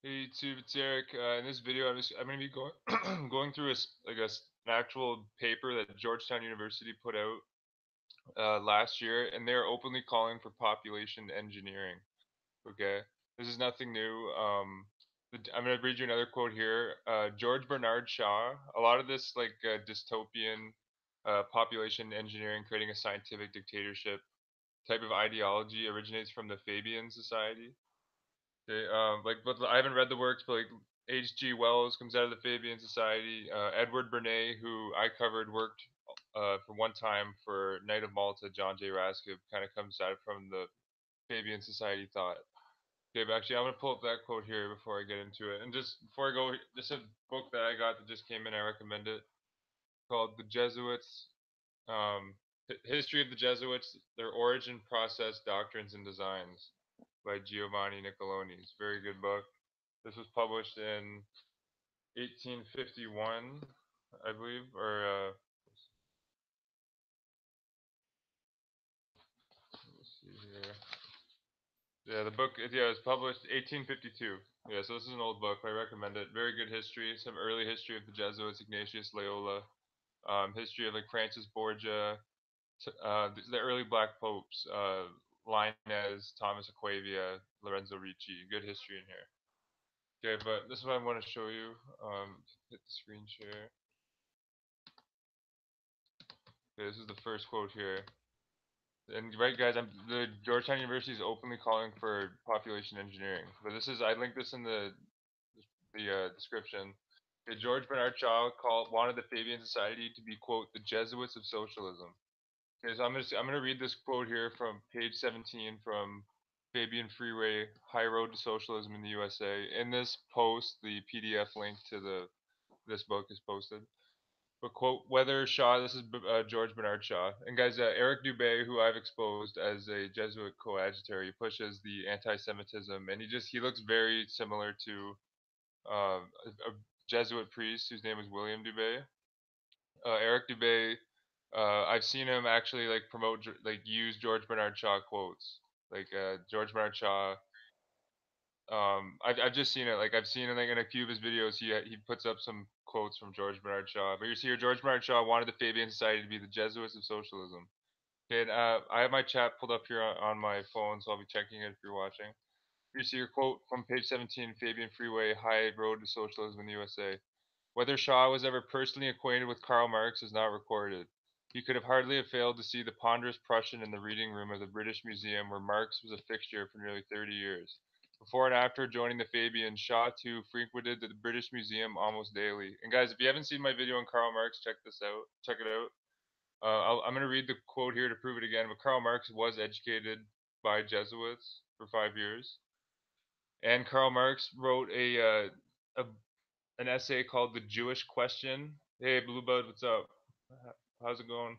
Hey YouTube, it's Eric. In this video, I'm going to be going going through an actual paper that Georgetown University put out last year, and they're openly calling for population engineering. Okay, this is nothing new. I'm going to read you another quote here. George Bernard Shaw. A lot of this dystopian population engineering, creating a scientific dictatorship type of ideology originates from the Fabian Society. Okay, but I haven't read the works, but like H.G. Wells comes out of the Fabian Society. Edward Bernays, who I covered, worked for one time for Knight of Malta. John J. Raskob kind of comes out from the Fabian Society thought. Okay, but actually, I'm gonna pull up that quote here before I get into it. And just before I go, just a book that I got that just came in. I recommend it, called The Jesuits. History of the Jesuits: Their Origin, Process, Doctrines, and Designs by Giovanni Niccoloni. It's a very good book. This was published in 1851, I believe, or let's see here. Yeah, the book. Yeah, it was published 1852. Yeah, so this is an old book. I recommend it. Very good history. Some early history of the Jesuits, Ignatius Loyola. History of like Francis Borgia, the early Black popes, Linus, Thomas Aquavia, Lorenzo Ricci. Good history in here. Okay, but this is what I want to show you. Hit the screen share. Okay, this is the first quote here. And right, guys, the Georgetown University is openly calling for population engineering. But this is I linked this in the description. Okay, George Bernard Shaw wanted the Fabian Society to be, quote, the Jesuits of socialism. Okay, so I'm gonna read this quote here from page 17 from Fabian Freeway: High Road to Socialism in the USA. In this post, the PDF link to the this book is posted. But quote, whether Shaw, this is George Bernard Shaw, and guys, Eric Dubé, who I've exposed as a Jesuit coadjutor, he pushes the anti-Semitism, and he looks very similar to a Jesuit priest whose name is William Dubé. Eric Dubé, I've seen him actually like use George Bernard Shaw quotes, George Bernard Shaw. I've just seen it. Like I've seen it like in a few of his videos. He puts up some quotes from George Bernard Shaw. But you see here, George Bernard Shaw wanted the Fabian Society to be the Jesuits of socialism. Okay, and, I have my chat pulled up here on my phone, so I'll be checking it if you're watching. You see your quote from page 17, Fabian Freeway: High Road to Socialism in the USA. Whether Shaw was ever personally acquainted with Karl Marx is not recorded. He could have hardly have failed to see the ponderous Prussian in the reading room of the British Museum, where Marx was a fixture for nearly 30 years. Before and after joining the Fabians, Shaw too frequented the British Museum almost daily. And guys, if you haven't seen my video on Karl Marx, check this out. Check it out. I'm going to read the quote here to prove it again. But Karl Marx was educated by Jesuits for 5 years, and Karl Marx wrote a an essay called "The Jewish Question." Hey, Blue Bud, what's up? How's it going?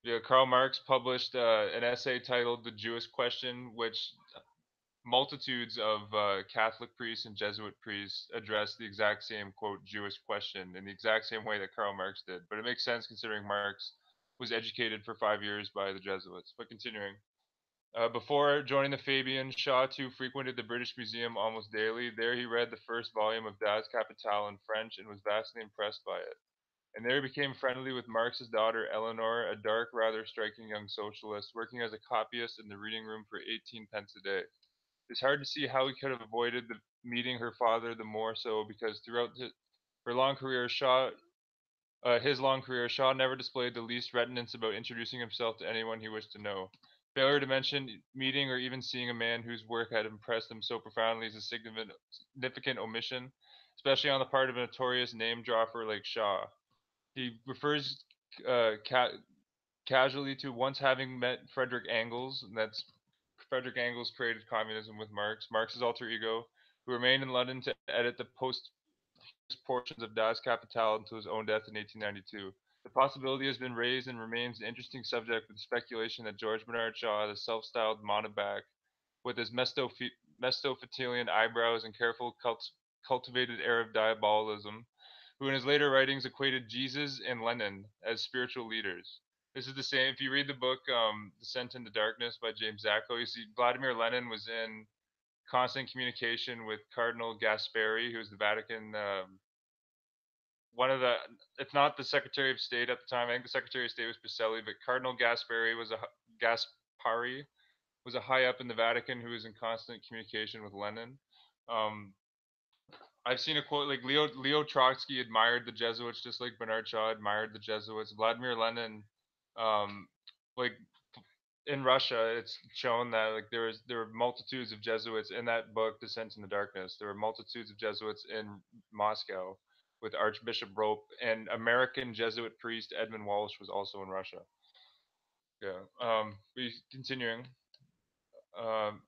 Yeah, Karl Marx published an essay titled "The Jewish Question," which multitudes of Catholic priests and Jesuit priests addressed the exact same, quote, Jewish question in the exact same way that Karl Marx did. But it makes sense considering Marx was educated for 5 years by the Jesuits. But continuing. Before joining the Fabians, Shaw too frequented the British Museum almost daily. There he read the first volume of Das Kapital in French and was vastly impressed by it. And there he became friendly with Marx's daughter Eleanor, a dark, rather striking young socialist, working as a copyist in the reading room for 18 pence a day. It's hard to see how he could have avoided meeting her father, the more so because throughout her long career, his long career, Shaw never displayed the least reticence about introducing himself to anyone he wished to know. Failure to mention meeting or even seeing a man whose work had impressed him so profoundly is a significant omission, especially on the part of a notorious name dropper like Shaw. He refers casually to once having met Frederick Engels, and that's Frederick Engels created communism with Marx, Marx's alter ego, who remained in London to edit the post portions of Das Kapital until his own death in 1892. The possibility has been raised and remains an interesting subject with speculation that George Bernard Shaw, the self-styled mountebank, with his Mephistophelian eyebrows and careful cultivated air of diabolism, who in his later writings equated Jesus and Lenin as spiritual leaders. This is the same. If you read the book "Descent into Darkness" by James Zacko, you see Vladimir Lenin was in constant communication with Cardinal Gasperi, who was the Vatican, one of the, if not the Secretary of State at the time. I think the Secretary of State was Pacelli, but Cardinal Gasperi was a Gaspari was a high up in the Vatican who was in constant communication with Lenin. Um, I've seen a quote like Leo Trotsky admired the Jesuits just like Bernard Shaw admired the Jesuits. Vladimir Lenin, um, like in Russia, it's shown that like there were multitudes of Jesuits in that book, Descent in the Darkness. There were multitudes of Jesuits in Moscow with Archbishop Rope, and American Jesuit priest Edmund Walsh was also in Russia. Yeah. Continuing. Um,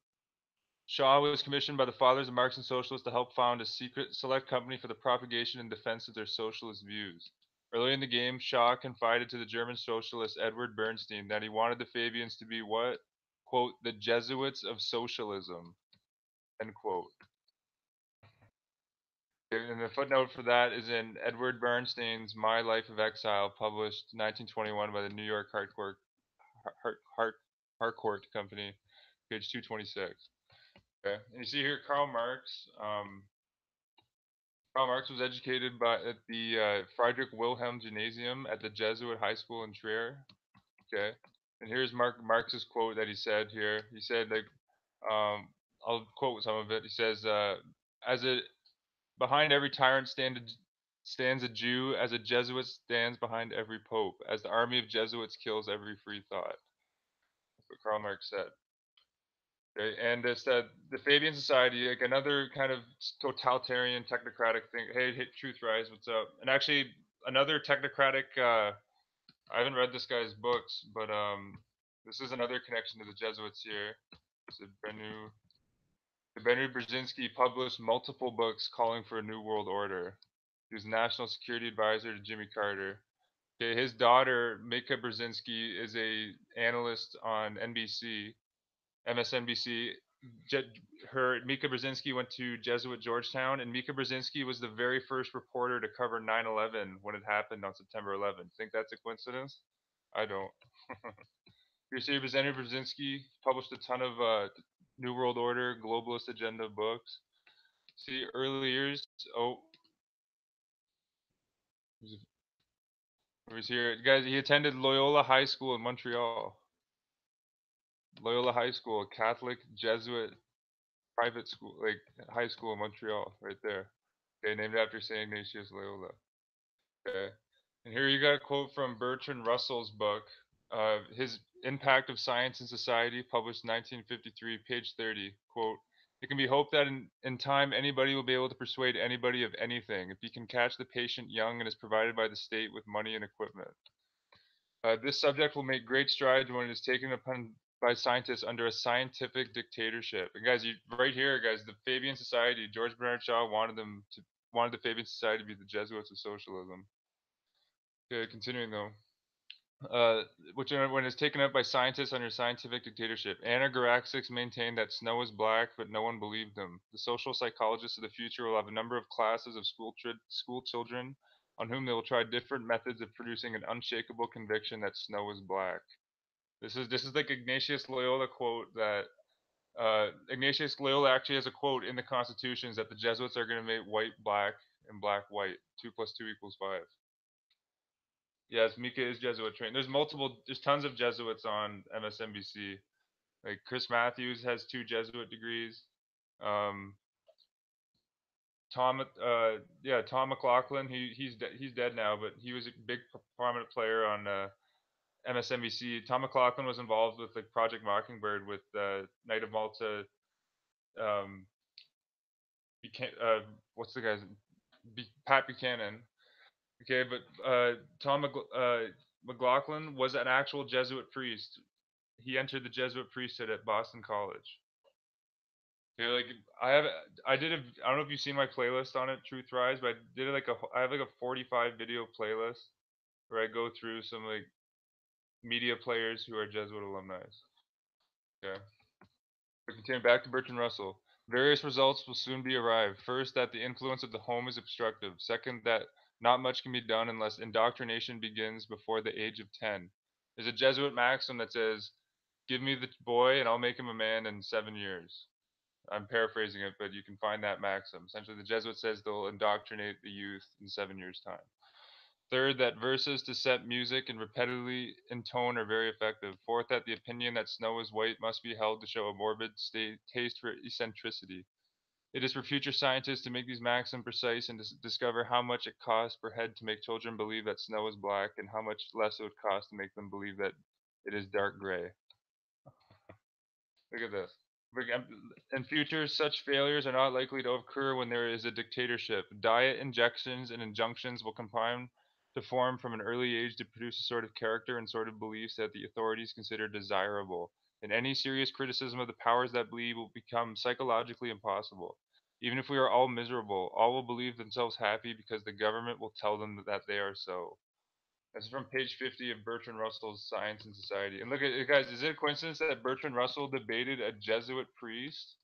Shaw was commissioned by the Fathers of Marxian Socialists to help found a secret select company for the propagation and defense of their socialist views. Early in the game, Shaw confided to the German socialist Edward Bernstein that he wanted the Fabians to be what? Quote, the Jesuits of socialism, end quote. And the footnote for that is in Edward Bernstein's My Life of Exile, published 1921 by the New York Harcourt Company, page 226. Okay. And you see here Karl Marx. Karl Marx was educated at the Friedrich Wilhelm Gymnasium at the Jesuit High School in Trier. Okay. And here's Marx's quote that he said here. He said, like, I'll quote some of it. He says, "As a behind every tyrant stands a Jew, as a Jesuit stands behind every pope, as the army of Jesuits kills every free thought." That's what Karl Marx said. Okay, and it's that the Fabian Society, like another kind of totalitarian technocratic thing. Hey, Truth Rise, what's up? And actually, another technocratic. I haven't read this guy's books, but this is another connection to the Jesuits here. So Benu Brzezinski published multiple books calling for a new world order. He was national security advisor to Jimmy Carter. Okay, his daughter Mika Brzezinski is a analyst on NBC MSNBC. Mika Brzezinski went to Jesuit Georgetown, and Mika Brzezinski was the very first reporter to cover 9/11 when it happened on September 11th. Think that's a coincidence? I don't. Your see, Representative Brzezinski published a ton of New World Order, globalist agenda books. See, early years. Oh, he was here, guys. He attended Loyola High School in Montreal. Loyola High School, Catholic Jesuit private school, like high school in Montreal, right there. Okay, named after Saint Ignatius Loyola. Okay, and here you got a quote from Bertrand Russell's book, his Impact of Science and Society, published 1953, page 30. Quote: "It can be hoped that in time anybody will be able to persuade anybody of anything if he can catch the patient young and is provided by the state with money and equipment. This subject will make great strides when it is taken upon by scientists under a scientific dictatorship." And guys, right here, guys, the Fabian Society, George Bernard Shaw wanted the Fabian Society to be the Jesuits of socialism. Okay, continuing though. Which when it's taken up by scientists under scientific dictatorship. Anagoraxics maintained that snow is black, but no one believed them. The social psychologists of the future will have a number of classes of school children on whom they will try different methods of producing an unshakable conviction that snow is black. This is like Ignatius Loyola quote that Ignatius Loyola actually has a quote in the constitutions that the Jesuits are going to make white black and black white. 2 + 2 = 5. Yes, Mika is Jesuit trained. There's tons of Jesuits on MSNBC. Like Chris Matthews has 2 Jesuit degrees. Um, Tom McLaughlin. He's dead now, but he was a big prominent player on MSNBC. Tom McLaughlin was involved with like Project Mockingbird with Knight of Malta. Um, what's the guy's Pat Buchanan. Okay, but McLaughlin was an actual Jesuit priest. He entered the Jesuit priesthood at Boston College. Okay, like I don't know if you've seen my playlist on it, Truth Rise, but I have like a 45 video playlist where I go through some like media players who are Jesuit alumni. Okay. We continue back to Bertrand Russell. Various results will soon be arrived. First, that the influence of the home is obstructive. Second, that not much can be done unless indoctrination begins before the age of 10. There's a Jesuit maxim that says, "Give me the boy and I'll make him a man in 7 years." I'm paraphrasing it, but you can find that maxim. Essentially, the Jesuit says they'll indoctrinate the youth in 7 years' time. Third, that verses to set music and repetitively in tone are very effective. Fourth, that the opinion that snow is white must be held to show a morbid taste for eccentricity. It is for future scientists to make these maxims precise and discover how much it costs per head to make children believe that snow is black and how much less it would cost to make them believe that it is dark gray. Look at this. In future, such failures are not likely to occur when there is a dictatorship. Diet injections and injunctions will combine to form from an early age to produce a sort of character and sort of beliefs that the authorities consider desirable. And any serious criticism of the powers that be will become psychologically impossible. Even if we are all miserable, all will believe themselves happy because the government will tell them that they are so. That's from page 50 of Bertrand Russell's Science and Society. And look at it, guys. Is it a coincidence that Bertrand Russell debated a Jesuit priest?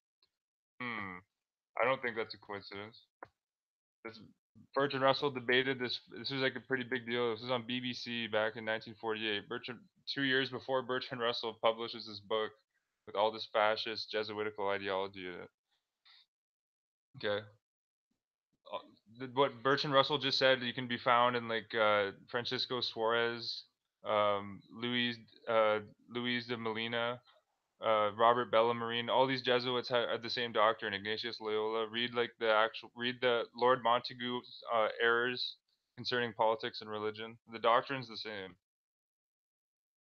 Hmm. I don't think that's a coincidence. This, Bertrand Russell debated this. This was like a pretty big deal. This was on BBC back in 1948. 2 years before Bertrand Russell publishes this book with all this fascist Jesuitical ideology in it. Okay. What Bertrand Russell just said, you can be found in like Francisco Suarez, Luis Luis de Molina, Robert Bellarmine. All these Jesuits had the same doctrine. Ignatius Loyola. Read the Lord Montagu's errors concerning politics and religion. The doctrine's the same.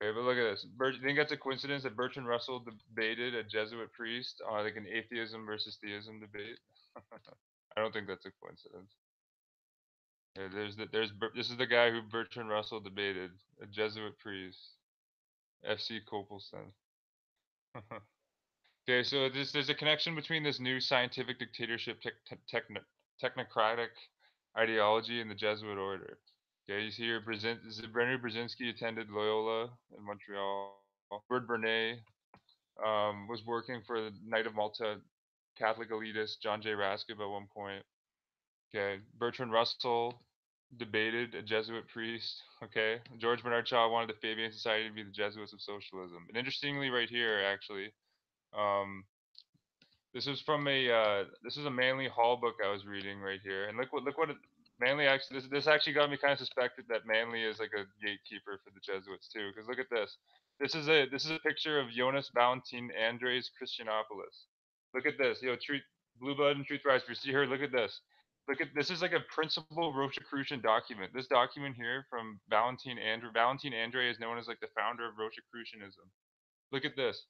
Okay, but look at this. You think that's a coincidence that Bertrand Russell debated a Jesuit priest on like an atheism versus theism debate? I don't think that's a coincidence. Yeah, this is the guy who Bertrand Russell debated, a Jesuit priest, F.C. Copleston. Okay, so there's a connection between this new scientific dictatorship technocratic ideology and the Jesuit order. Okay, you see here, Brenner Brzezinski attended Loyola in Montreal. Edward Bernays was working for the Knight of Malta Catholic elitist John J. Raskib at one point. Okay, Bertrand Russell debated a Jesuit priest. Okay, George Bernard Shaw wanted the Fabian Society to be the Jesuits of socialism. And interestingly, right here, actually, um, this is a Manly Hall book I was reading right here, and Manly actually this actually got me kind of suspected that Manly is like a gatekeeper for the Jesuits too. Because look at this. This is a picture of Jonas Valentin Andres Christianopoulos. Look at this. Truth, Blue Blood and Truth Rise. If you see here, look at this. This is like a principal Rosicrucian document. This document here from Valentin Andre. Valentin Andre is known as like the founder of Rosicrucianism. Look at this.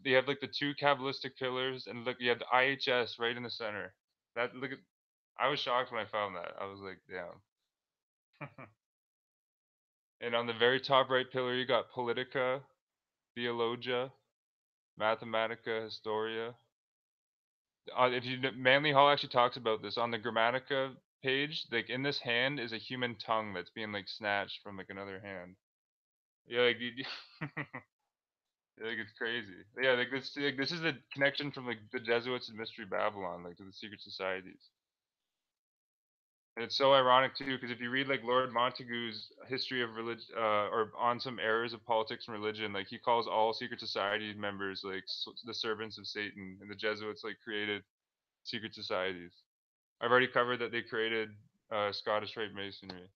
You have like the two Kabbalistic pillars, and look, you have the IHS right in the center. That look at. I was shocked when I found that. I was like, damn. And on the very top right pillar, you got Politica, Theologia, Mathematica, Historia. If you Manly Hall actually talks about this on the Grammatica page. Like in this hand is a human tongue that's being like snatched from like another hand. Yeah, like it's crazy. Yeah, this is the connection from like the Jesuits and Mystery Babylon, like to the secret societies. And it's so ironic too, because if you read like Lord Montagu's history of religion, or on some errors of politics and religion, like he calls all secret society members like the servants of Satan, and the Jesuits like created secret societies. I've already covered that they created Scottish Rite Masonry.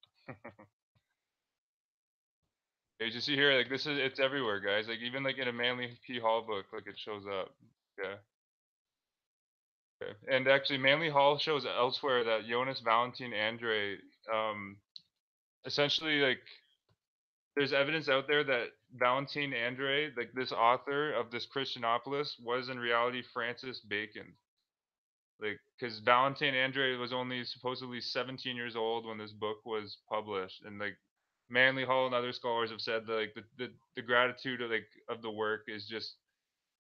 You see here, like it's everywhere, guys. Like even like in a Manly P. Hall book, like it shows up. Yeah. Okay. And actually, Manly Hall shows elsewhere that Jonas Valentin Andre, um, essentially like there's evidence out there that Valentin Andre, like this author of this Christianopolis, was in reality Francis Bacon. Like, because Valentin Andre was only supposedly 17 years old when this book was published, and like Manly Hall and other scholars have said that like the gratitude of like of the work is just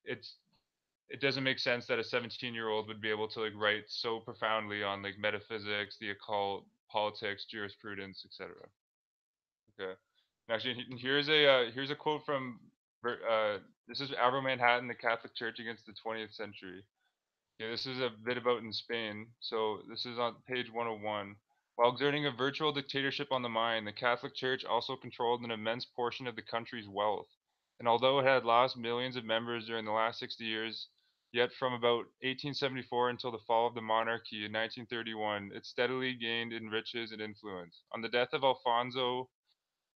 it's it doesn't make sense that a 17-year-old would be able to like write so profoundly on like metaphysics, the occult, politics, jurisprudence, etc. Okay. Actually, here's a quote from this is Avro Manhattan, the Catholic Church against the 20th century. Okay, this is a bit about in Spain. So this is on page 101. While exerting a virtual dictatorship on the mind, the Catholic Church also controlled an immense portion of the country's wealth. And although it had lost millions of members during the last 60 years, Yet from about 1874 until the fall of the monarchy in 1931, it steadily gained in riches and influence. On the death of Alfonso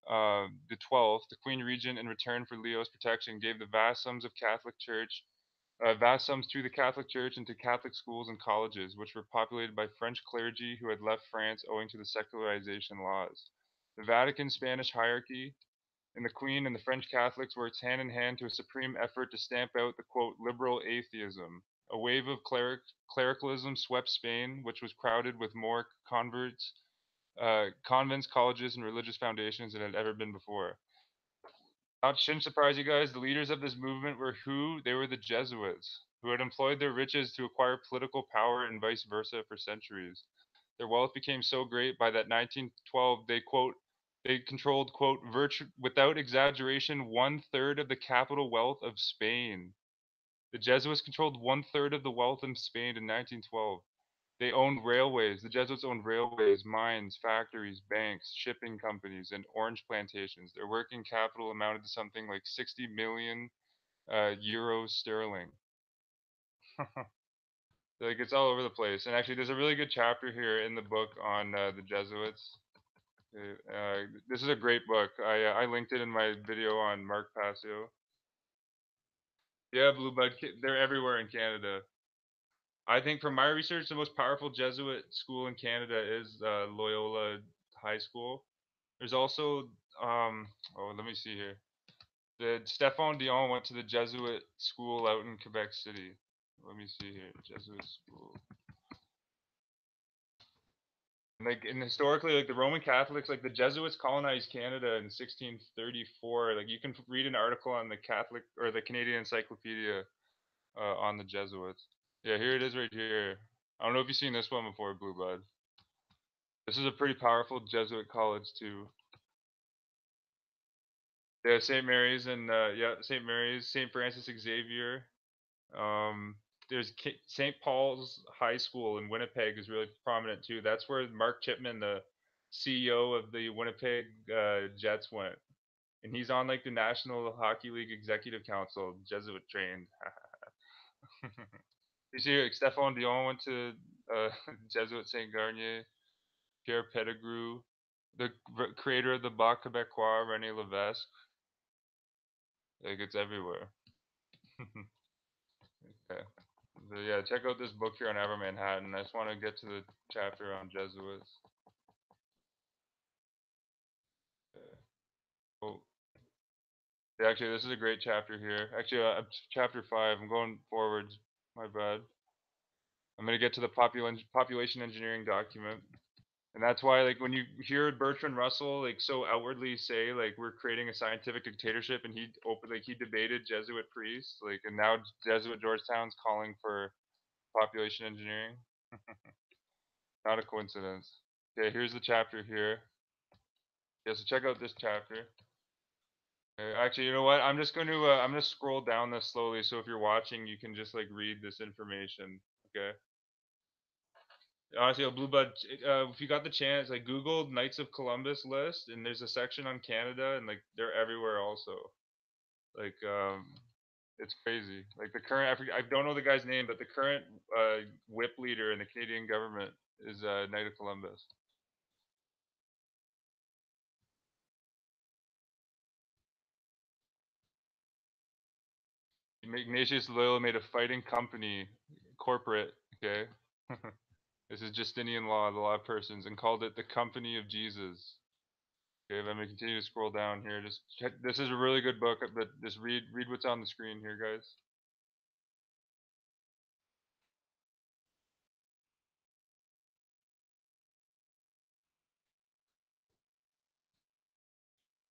the 12th, the Queen Regent, in return for Leo's protection, gave the vast sums to the Catholic Church and to Catholic schools and colleges, which were populated by French clergy who had left France owing to the secularization laws. The Vatican Spanish hierarchy and the Queen and the French Catholics worked hand in hand to a supreme effort to stamp out the quote liberal atheism. A wave of clericalism swept Spain, which was crowded with more convents, colleges, and religious foundations than had ever been before. That shouldn't surprise you guys. The leaders of this movement were who? They were the Jesuits, who had employed their riches to acquire political power and vice versa for centuries. Their wealth became so great by that 1912 they controlled without exaggeration 1/3 of the capital wealth of Spain. The Jesuits controlled 1/3 of the wealth in Spain in 1912. They owned railways. The Jesuits owned railways, mines, factories, banks, shipping companies, and orange plantations. Their working capital amounted to something like 60 million euros sterling. Like it's all over the place. And actually, there's a really good chapter here in the book on the Jesuits. This is a great book. I linked it in my video on Mark Passio. Yeah, Blue Bud. They're everywhere in Canada. I think from my research, the most powerful Jesuit school in Canada is Loyola High School. There's also let me see here. The Stephane Dion went to the Jesuit school out in Quebec City. Let me see here. Jesuit school. And historically, like the Roman Catholics, like the Jesuits colonized Canada in 1634. Like you can read an article on the Catholic or the Canadian Encyclopedia on the Jesuits. Yeah, here it is right here. I don't know if you've seen this one before, Blue Bud. This is a pretty powerful Jesuit college too. Yeah, St. Mary's and St. Mary's, St. Francis Xavier. Um, there's St. Paul's High School in Winnipeg is really prominent too. That's where Mark Chipman, the CEO of the Winnipeg Jets, went, and he's on like the National Hockey League Executive Council, Jesuit trained. You see, like, Stephane Dion went to Jesuit Saint Garnier. Pierre Pettigrew, the creator of the Bas Québécois, René Levesque. Like it's everywhere. Okay. So yeah, check out this book here on Ever Manhattan. I just want to get to the chapter on Jesuits. Oh, yeah, actually, this is a great chapter here. Actually, chapter 5. I'm going forwards. My bad. I'm gonna get to the population engineering document. And that's why, like, when you hear Bertrand Russell, like, so outwardly say, like, we're creating a scientific dictatorship, and he debated Jesuit priests, like, and now Jesuit Georgetown's calling for population engineering. Not a coincidence. Okay, here's the chapter here. Yeah, so check out this chapter. Actually, you know what? I'm gonna scroll down this slowly, so if you're watching, you can just like read this information. Okay. Honestly, Blue Bud, if you got the chance, like Google Knights of Columbus list, and there's a section on Canada, and like they're everywhere also. Like, it's crazy. Like the current, I don't know the guy's name, but the current whip leader in the Canadian government is Knight of Columbus. Ignatius Loyola made a fighting company, corporate. Okay. This is Justinian law, the law of persons, and called it the Company of Jesus. Okay, I'm gonna continue to scroll down here. Just check. This is a really good book, but just read what's on the screen here, guys.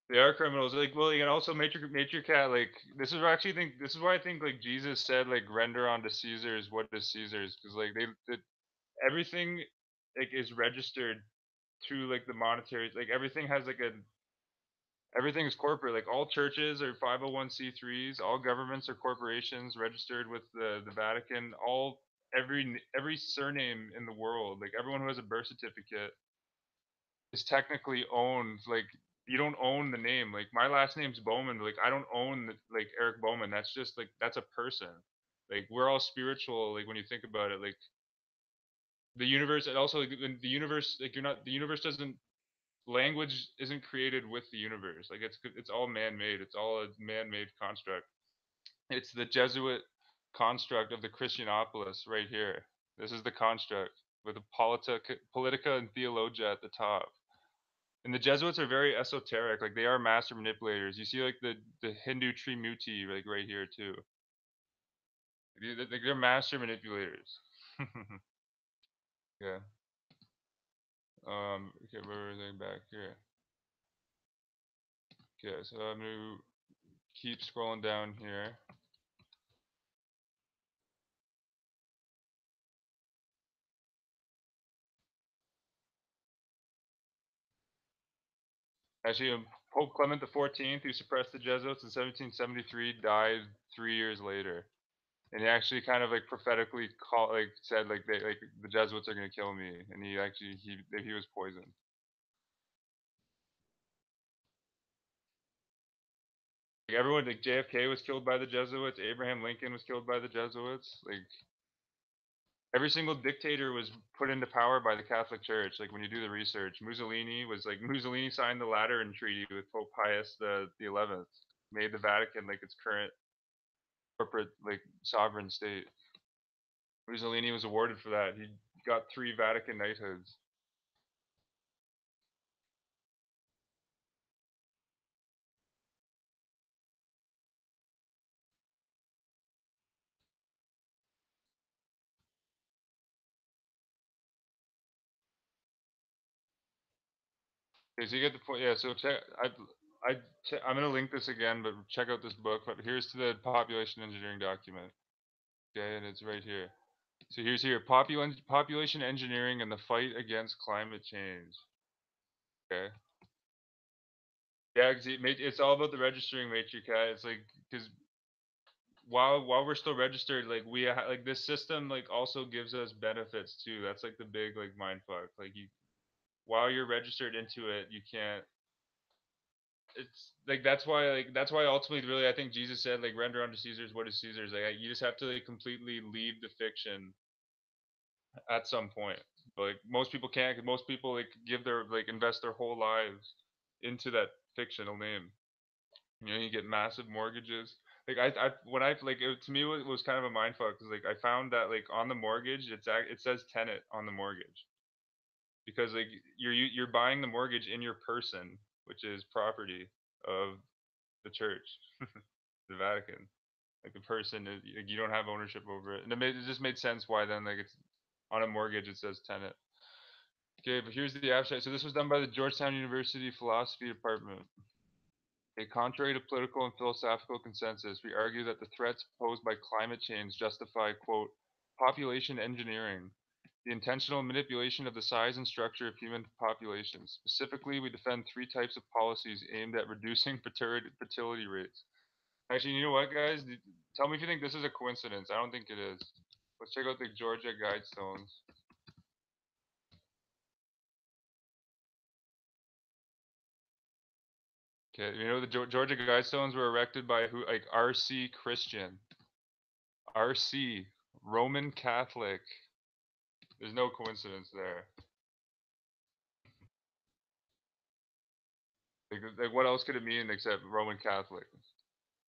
They are criminals. Like, well, and also Matriarch, like, this is why I think like Jesus said like render unto Caesar's what is Caesar's, because like everything like is registered through like the monetary, like everything is corporate. Like all churches are 501c3s, all governments are corporations registered with the Vatican. Every surname in the world, like everyone who has a birth certificate, is technically owned. Like you don't own the name. Like my last name's Bowman. But, like I don't own like Eric Bowman. That's just like that's a person. Like we're all spiritual. Like when you think about it, like the universe, and also like, the universe, like you're not the universe doesn't language isn't created with the universe. Like it's all man made. It's all a man made construct. It's the Jesuit construct of the Christianopolis right here. This is the construct with a politica and theologia at the top. And the Jesuits are very esoteric. Like they are master manipulators. You see, like the Hindu Trimurti, like right here too. They're master manipulators. Yeah. Okay, where was I back here? Okay, so I'm gonna keep scrolling down here. Actually, Pope Clement XIV, who suppressed the Jesuits in 1773, died 3 years later, and he actually kind of like prophetically like said like they like the Jesuits are gonna kill me, and he actually he was poisoned. Like everyone, like JFK was killed by the Jesuits, Abraham Lincoln was killed by the Jesuits, like every single dictator was put into power by the Catholic Church. Like when you do the research, Mussolini signed the Lateran Treaty with Pope Pius the 11th, made the Vatican like its current corporate like sovereign state. Mussolini was awarded for that. He got 3 Vatican knighthoods. Okay, so you get the point. Yeah. So I'm gonna link this again, but check out this book. But here's to the population engineering document. Okay, and it's right here. So here's here population engineering and the fight against climate change. Okay. Yeah, 'cause it's all about the registering matrix. It's like because while we're still registered, like like this system like also gives us benefits too. That's like the big like mind fuck. Like you while you're registered into it, you can't. It's like that's why ultimately really I think Jesus said like render unto Caesar's what is Caesar's. Like you just have to like completely leave the fiction at some point. Like most people can't. 'Cause most people like give their like invest their whole lives into that fictional name. You know, you get massive mortgages. Like I when I like to me it was kind of a mind fuck because like I found that like on the mortgage it says tenant on the mortgage because like you're buying the mortgage in your person, which is property of the church, the Vatican. Like the person is like, you don't have ownership over it, and it just made sense why then like it's on a mortgage it says tenant. Okay, but here's the abstract. So this was done by the Georgetown University Philosophy Department. Contrary to political and philosophical consensus, we argue that the threats posed by climate change justify, quote, population engineering, the intentional manipulation of the size and structure of human populations. Specifically, we defend 3 types of policies aimed at reducing fertility rates. Actually, you know what, guys? Tell me if you think this is a coincidence. I don't think it is. Let's check out the Georgia Guidestones. Okay, you know the Georgia Guidestones were erected by who? Like R.C. Christian. R.C. Roman Catholic. There's no coincidence there. Like what else could it mean except Roman Catholic?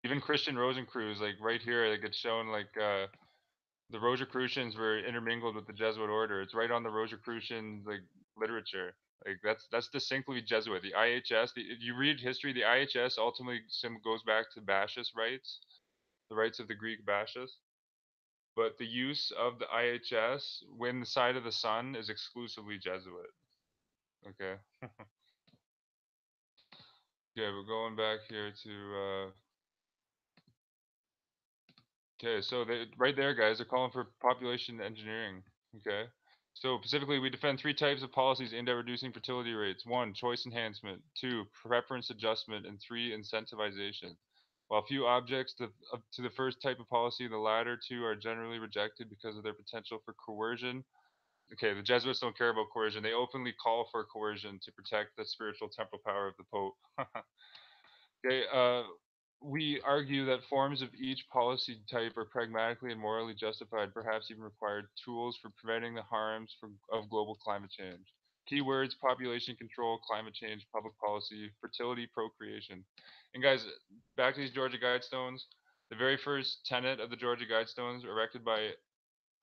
Even Christian Rosicrucians, like right here, like it's shown like the Rosicrucians were intermingled with the Jesuit order. It's right on the Rosicrucian like literature. Like that's distinctly Jesuit. The IHS, if you read history, the IHS ultimately goes back to Bacchus rites, the rites of the Greek Bacchus. But the use of the IHS when the side of the sun is exclusively Jesuit. Okay. Yeah, we're going back here to okay, so right there, guys, they're calling for population engineering. Okay. So specifically, we defend 3 types of policies aimed at reducing fertility rates. 1, choice enhancement. 2, preference adjustment. And 3, incentivization. While few objects to the first type of policy, the latter 2 are generally rejected because of their potential for coercion. Okay, the Jesuits don't care about coercion. They openly call for coercion to protect the spiritual temporal power of the Pope. Okay, We argue that forms of each policy type are pragmatically and morally justified, perhaps even required tools for preventing the harms of global climate change. Keywords: population control, climate change, public policy, fertility, procreation. And guys, back to these Georgia Guidestones. The very first tenet of the Georgia Guidestones, erected by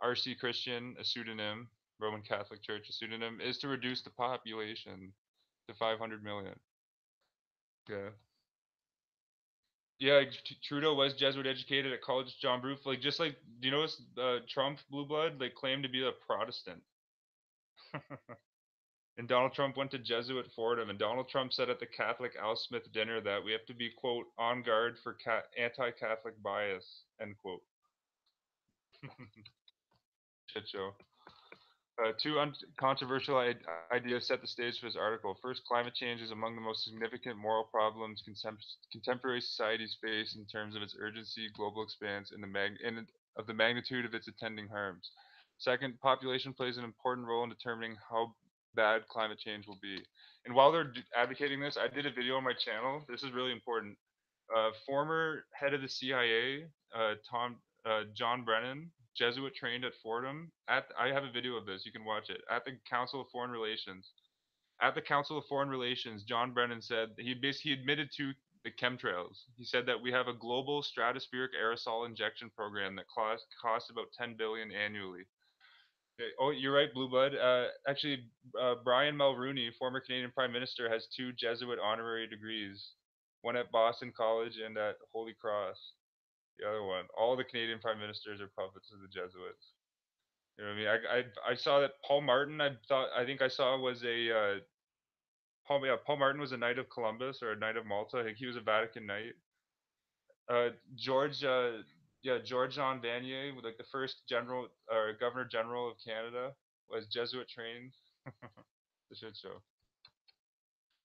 R.C. Christian, a pseudonym, Roman Catholic Church, a pseudonym, is to reduce the population to 500 million. Yeah. Yeah, like, Trudeau was Jesuit educated at college. John Broof, like just like do you notice Trump, blue blood, like claimed to be a Protestant, and Donald Trump went to Jesuit Fordham, and Donald Trump said at the Catholic Al Smith dinner that we have to be quote on guard for anti-Catholic bias end quote. Shit show. Two controversial ideas set the stage for this article. First, climate change is among the most significant moral problems contemporary societies face in terms of its urgency, global expanse, and of the magnitude of its attending harms. Second, population plays an important role in determining how bad climate change will be. And while they're advocating this, I did a video on my channel. This is really important. Former head of the CIA, John Brennan, Jesuit trained at Fordham. I have a video of this. You can watch it. At the Council of Foreign Relations. At the Council of Foreign Relations, John Brennan said he admitted to the chemtrails. He said that we have a global stratospheric aerosol injection program that costs about 10 billion annually. Oh, you're right, Blue Blood. Actually, Brian Mulroney, former Canadian Prime Minister, has two Jesuit honorary degrees, one at Boston College and at Holy Cross. The other one. All the Canadian Prime Ministers are puppets of the Jesuits. You know what I mean? I saw that Paul Martin. I think I saw was a Paul Martin was a Knight of Columbus or a Knight of Malta. I think he was a Vatican Knight. George George Jean Vanier, like the first general or Governor General of Canada, was Jesuit trained. The shit show.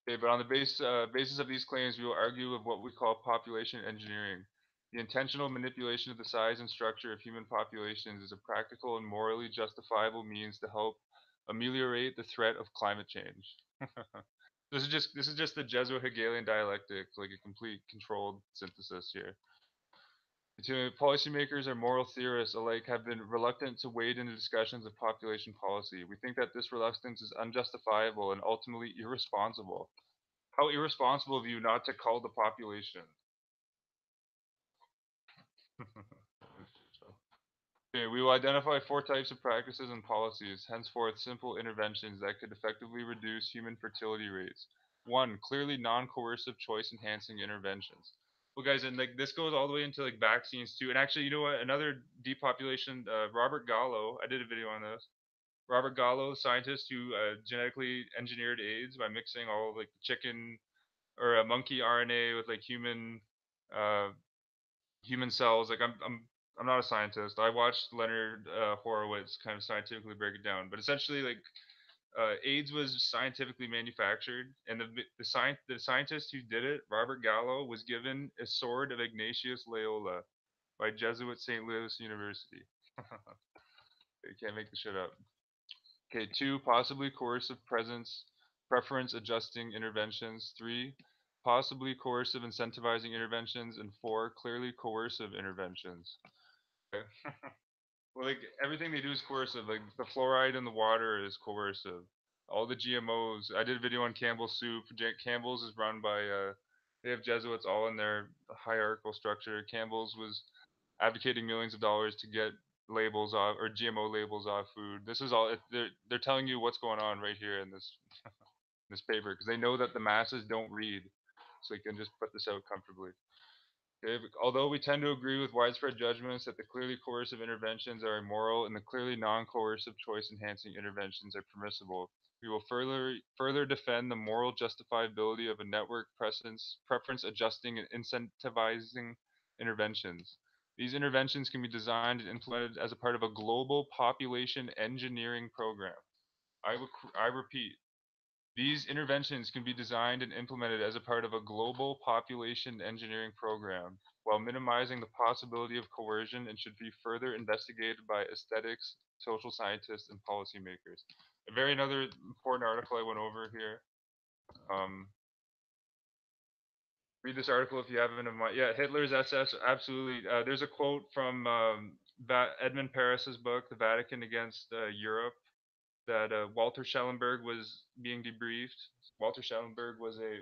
Okay, but on the basis of these claims, we will argue of what we call population engineering. The intentional manipulation of the size and structure of human populations is a practical and morally justifiable means to help ameliorate the threat of climate change. This is just the Jesuit Hegelian dialectic, like a complete controlled synthesis here. Policymakers and moral theorists alike have been reluctant to wade into discussions of population policy. We think that this reluctance is unjustifiable and ultimately irresponsible. How irresponsible of you not to cull the population. Okay, we will identify four types of practices and policies, henceforth simple interventions that could effectively reduce human fertility rates. One, clearly non-coercive choice-enhancing interventions. Well, guys, and like this goes all the way into like vaccines too. And actually, you know what? Another depopulation. Robert Gallo. I did a video on this. Robert Gallo, scientist who genetically engineered AIDS by mixing all of, like chicken or monkey RNA with like uh, human cells. Like I'm not a scientist. I watched Leonard Horowitz kind of scientifically break it down, but essentially like AIDS was scientifically manufactured, and the scientist who did it, Robert Gallo, was given a sword of Ignatius Loyola by Jesuit St. Louis University. You can't make the shit up. Okay, two, possibly coercive preference adjusting interventions. Three, possibly coercive incentivizing interventions. And four, clearly coercive interventions. Okay. Well, like everything they do is coercive. Like the fluoride in the water is coercive. All the GMOs. I did a video on Campbell's soup. Campbell's is run by they have Jesuits all in their hierarchical structure. Campbell's was advocating millions of dollars to get labels off or GMO labels off food. This is all they're telling you what's going on right here in this paper because they know that the masses don't read, so they can just put this out comfortably. Okay, although we tend to agree with widespread judgments that the clearly coercive interventions are immoral and the clearly non-coercive choice-enhancing interventions are permissible, we will further defend the moral justifiability of a network preference adjusting and incentivizing interventions. These interventions can be designed and implemented as a part of a global population engineering program. I repeat, these interventions can be designed and implemented as a part of a global population engineering program while minimizing the possibility of coercion and should be further investigated by aesthetics, social scientists, and policymakers. A very another important article I went over here. Um, Read this article if you haven't. Of my, yeah, Hitler's SS. Absolutely. There's a quote from Edmund Paris's book, The Vatican Against Europe, that Walter Schellenberg was being debriefed. Walter Schellenberg was a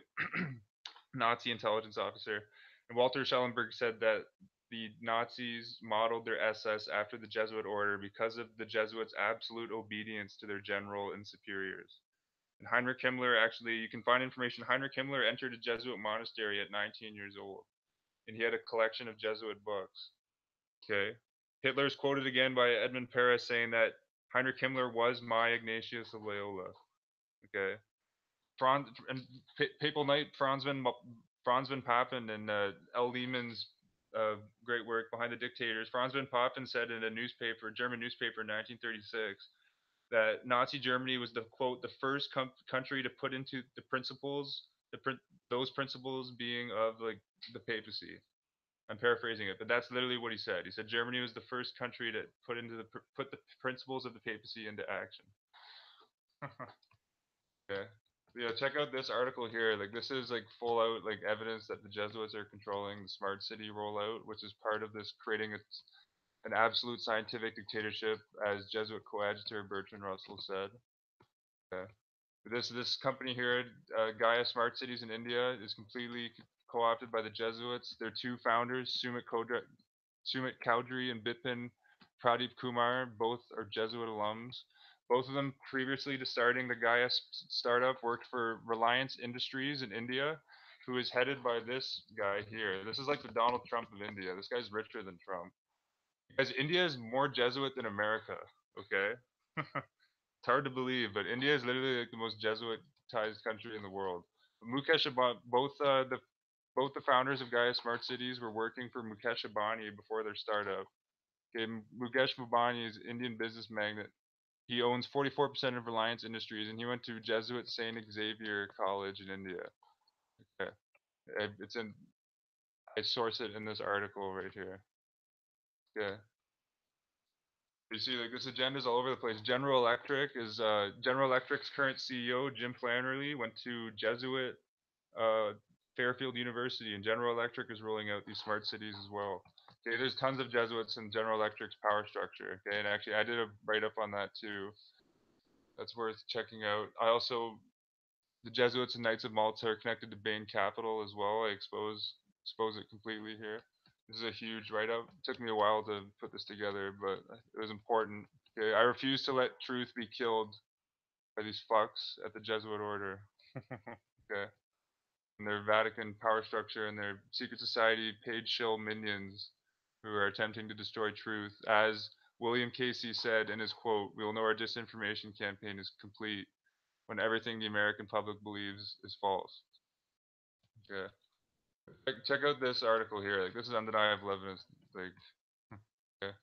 Nazi intelligence officer, and Walter Schellenberg said that the Nazis modeled their SS after the Jesuit order because of the Jesuits' absolute obedience to their general and superiors. And Heinrich Himmler, actually, you can find information. Heinrich Himmler entered a Jesuit monastery at 19 years old, and he had a collection of Jesuit books. Okay. Hitler is quoted again by Edmund Paris saying that Heinrich Himmler was my Ignatius of Loyola. Okay. And Papal Knight Franz von Papen and L. Lehmann's great work Behind the Dictators. Franz von Papen said in a newspaper, German newspaper in 1936, that Nazi Germany was the quote the first country to put into the principles, those principles being of like the papacy. I'm paraphrasing it, but that's literally what he said. He said Germany was the first country to put the principles of the papacy into action. Okay. Yeah, check out this article here. Like this is like full out like evidence that the Jesuits are controlling the smart city rollout, which is part of this creating an absolute scientific dictatorship, as Jesuit coadjutor Bertrand Russell said. Okay. This company here, Gaia Smart Cities in India, is completely co-opted by the Jesuits. Their two founders, Sumit Chowdhury and Bipin Pradeep Kumar, both are Jesuit alums. Both of them, previously to starting the Gaia startup, worked for Reliance Industries in India, who is headed by this guy here. This is like the Donald Trump of India. This guy's richer than Trump. Because India is more Jesuit than America. Okay. It's hard to believe, but India is literally like the most Jesuitized country in the world. Mukesh Ambani, both the founders of Gaia Smart Cities were working for Mukesh Ambani before their startup. Okay, Mukesh Ambani is an Indian business magnate. He owns 44% of Reliance Industries, and he went to Jesuit Saint Xavier College in India. Okay, it's in. I source it in this article right here. Yeah. You see, like this agenda is all over the place. General Electric's current CEO, Jim Flannery, went to Jesuit uh, Fairfield University, and General Electric is rolling out these smart cities as well. Okay, there's tons of Jesuits in General Electric's power structure. Okay, and actually, I did a write up on that too. That's worth checking out. I also the Jesuits and Knights of Malta are connected to Bain Capital as well. I expose it completely here. This is a huge write up. It took me a while to put this together, but it was important. Okay, I refuse to let truth be killed by these fucks at the Jesuit order. Okay. And their Vatican power structure and their secret society paid shill minions who are attempting to destroy truth. As William Casey said in his quote, "We will know our disinformation campaign is complete when everything the American public believes is false." Okay. Check out this article here. Like this is undeniable evidence. Like, okay.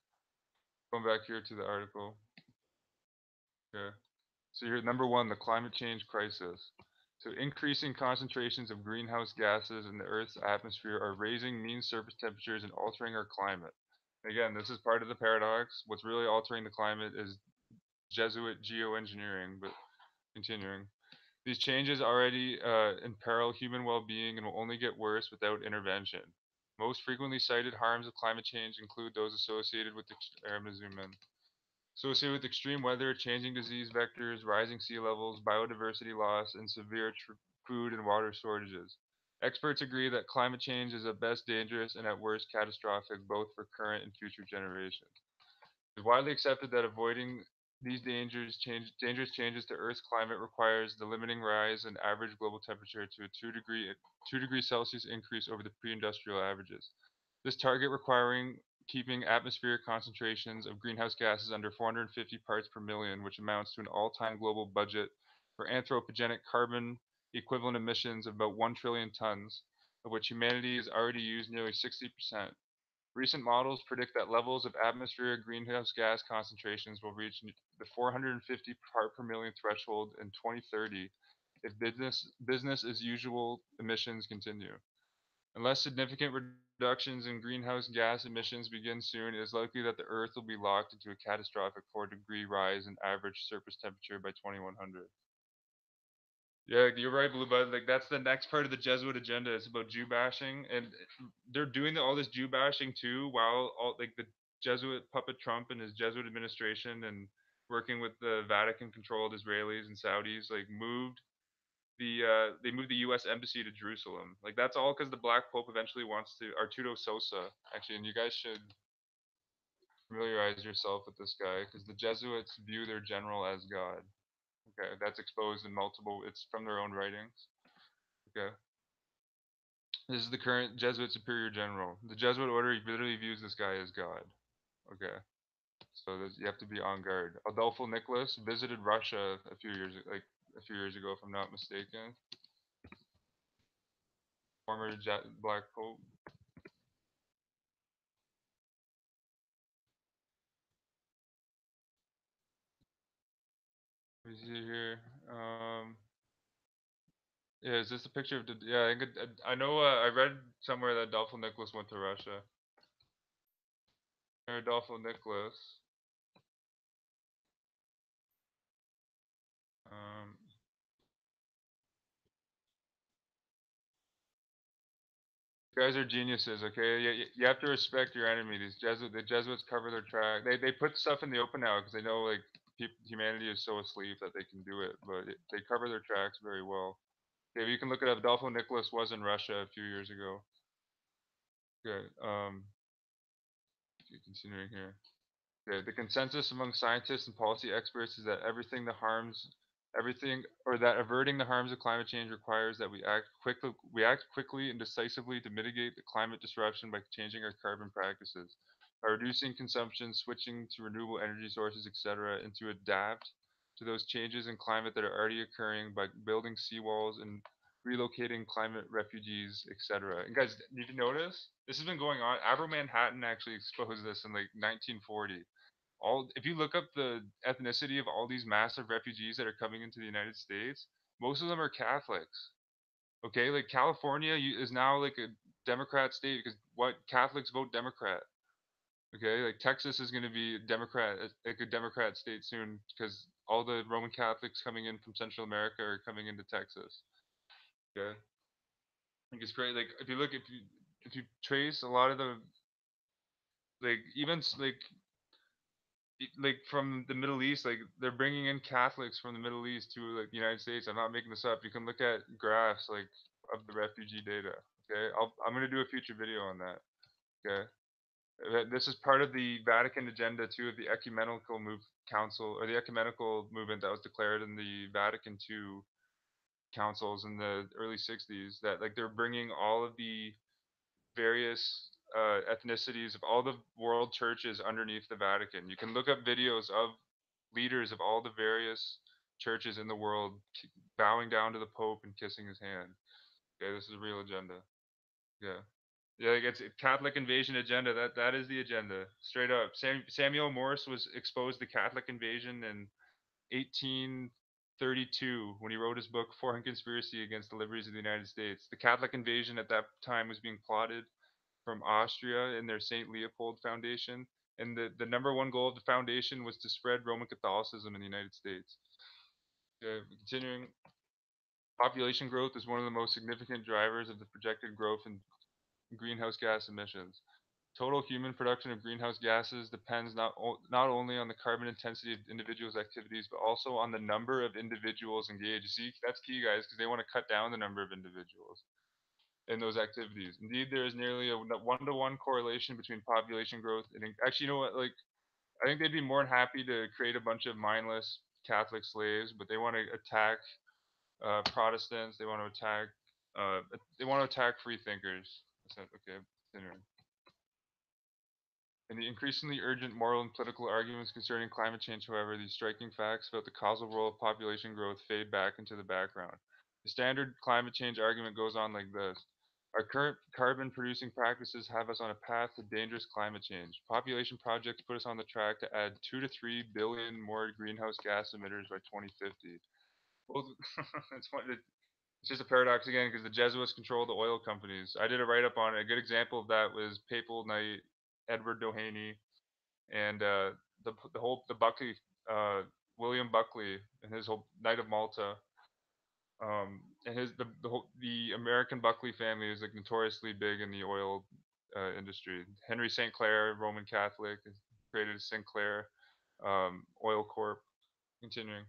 Going back here to the article. Okay. So here, number one, the climate change crisis. So increasing concentrations of greenhouse gases in the Earth's atmosphere are raising mean surface temperatures and altering our climate. Again, this is part of the paradox. What's really altering the climate is Jesuit geoengineering. But continuing, these changes already imperil human well-being and will only get worse without intervention. Most frequently cited harms of climate change include those associated with I'm gonna zoom in. Associated with extreme weather, changing disease vectors, rising sea levels, biodiversity loss, and severe food and water shortages. Experts agree that climate change is at best dangerous and at worst catastrophic, both for current and future generations. It is widely accepted that avoiding these dangerous changes to Earth's climate requires the limiting rise in average global temperature to a 2 degree Celsius increase over the pre-industrial averages. This target requiring keeping atmospheric concentrations of greenhouse gases under 450 parts per million, which amounts to an all-time global budget for anthropogenic carbon equivalent emissions of about 1 trillion tons, of which humanity has already used nearly 60%. Recent models predict that levels of atmospheric greenhouse gas concentrations will reach the 450 part per million threshold in 2030 if business as usual emissions continue. Unless significant reductions in greenhouse gas emissions begin soon, it is likely that the Earth will be locked into a catastrophic 4 degree rise in average surface temperature by 2100. Yeah, you're right, Blue Bud. Like that's the next part of the Jesuit agenda. It's about Jew bashing, and they're doing all this Jew bashing too, while all like the Jesuit puppet Trump and his Jesuit administration and working with the Vatican-controlled Israelis and Saudis, like they moved the U.S. embassy to Jerusalem. Like that's all because the Black Pope eventually wants to Arturo Sosa actually, and you guys should familiarize yourself with this guy because the Jesuits view their general as God. Okay, that's exposed in multiple. It's from their own writings. Okay. This is the current Jesuit Superior General. The Jesuit order literally views this guy as God. Okay, so you have to be on guard. Adolfo Nicholas visited Russia a few years ago, if I'm not mistaken. Former Black Pope. Let me see here. Yeah, is this a picture of? Yeah, I know. I read somewhere that Adolfo Nicholas went to Russia. Adolfo Nicholas. Um, You guys are geniuses, okay? You have to respect your enemy. The Jesuits cover their track. They put stuff in the open now because they know like humanity is so asleep that they can do it, but they cover their tracks very well. Okay, you can look it up. Adolfo Nicholas was in Russia a few years ago. Okay, continuing here. Okay, the consensus among scientists and policy experts is that averting the harms of climate change requires that we act quickly and decisively to mitigate the climate disruption by changing our carbon practices, by reducing consumption, switching to renewable energy sources, etc., and to adapt to those changes in climate that are already occurring by building seawalls and relocating climate refugees, etc. And guys, did you notice this has been going on? Avro Manhattan actually exposed this in like 1940. All if you look up the ethnicity of all these massive refugees that are coming into the United States, most of them are Catholics. Okay, like California is now like a Democrat state because what Catholics vote Democrat. Okay, like Texas is going to be Democrat, like a Democrat state soon because all the Roman Catholics coming in from Central America are coming into Texas. Okay, I think it's great. Like if you trace a lot of the like even like from the Middle East, like they're bringing in Catholics from the Middle East to like the United States. I'm not making this up. You can look at graphs like of the refugee data. Okay, I'm gonna do a future video on that. Okay, this is part of the Vatican agenda too of the ecumenical council or the ecumenical movement that was declared in the Vatican II councils in the early 60s. That like they're bringing all of the various ethnicities of all the world churches underneath the Vatican. You can look up videos of leaders of all the various churches in the world bowing down to the Pope and kissing his hand. Okay, this is a real agenda. Yeah. Yeah, like it's a Catholic invasion agenda. That is the agenda, straight up. Samuel Morse was exposed to Catholic invasion in 1832 when he wrote his book Foreign Conspiracy Against the Liberties of the United States. The Catholic invasion at that time was being plotted from Austria in their St. Leopold Foundation. And the number one goal of the foundation was to spread Roman Catholicism in the United States. Continuing, population growth is one of the most significant drivers of the projected growth in greenhouse gas emissions. Total human production of greenhouse gases depends not only on the carbon intensity of individuals' activities, but also on the number of individuals engaged. See, that's key, guys, because they want to cut down the number of individuals in those activities. Indeed, there is nearly a one-to-one correlation between population growth and actually, you know what? Like, I think they'd be more than happy to create a bunch of mindless Catholic slaves, but they want to attack Protestants. They want to attack free thinkers. I said, okay, continuing. In the increasingly urgent moral and political arguments concerning climate change, however, these striking facts about the causal role of population growth fade back into the background. The standard climate change argument goes on like this. Our current carbon producing practices have us on a path to dangerous climate change. Population projects put us on the track to add 2 to 3 billion more greenhouse gas emitters by 2050. Well, it's just a paradox again because the Jesuits control the oil companies. I did a write up on it. A good example of that was Papal Knight Edward Doheny and the Buckley William Buckley and his whole Knight of Malta. And the American Buckley family is like notoriously big in the oil industry. Henry St. Clair, Roman Catholic, created Sinclair Oil Corp. Continuing.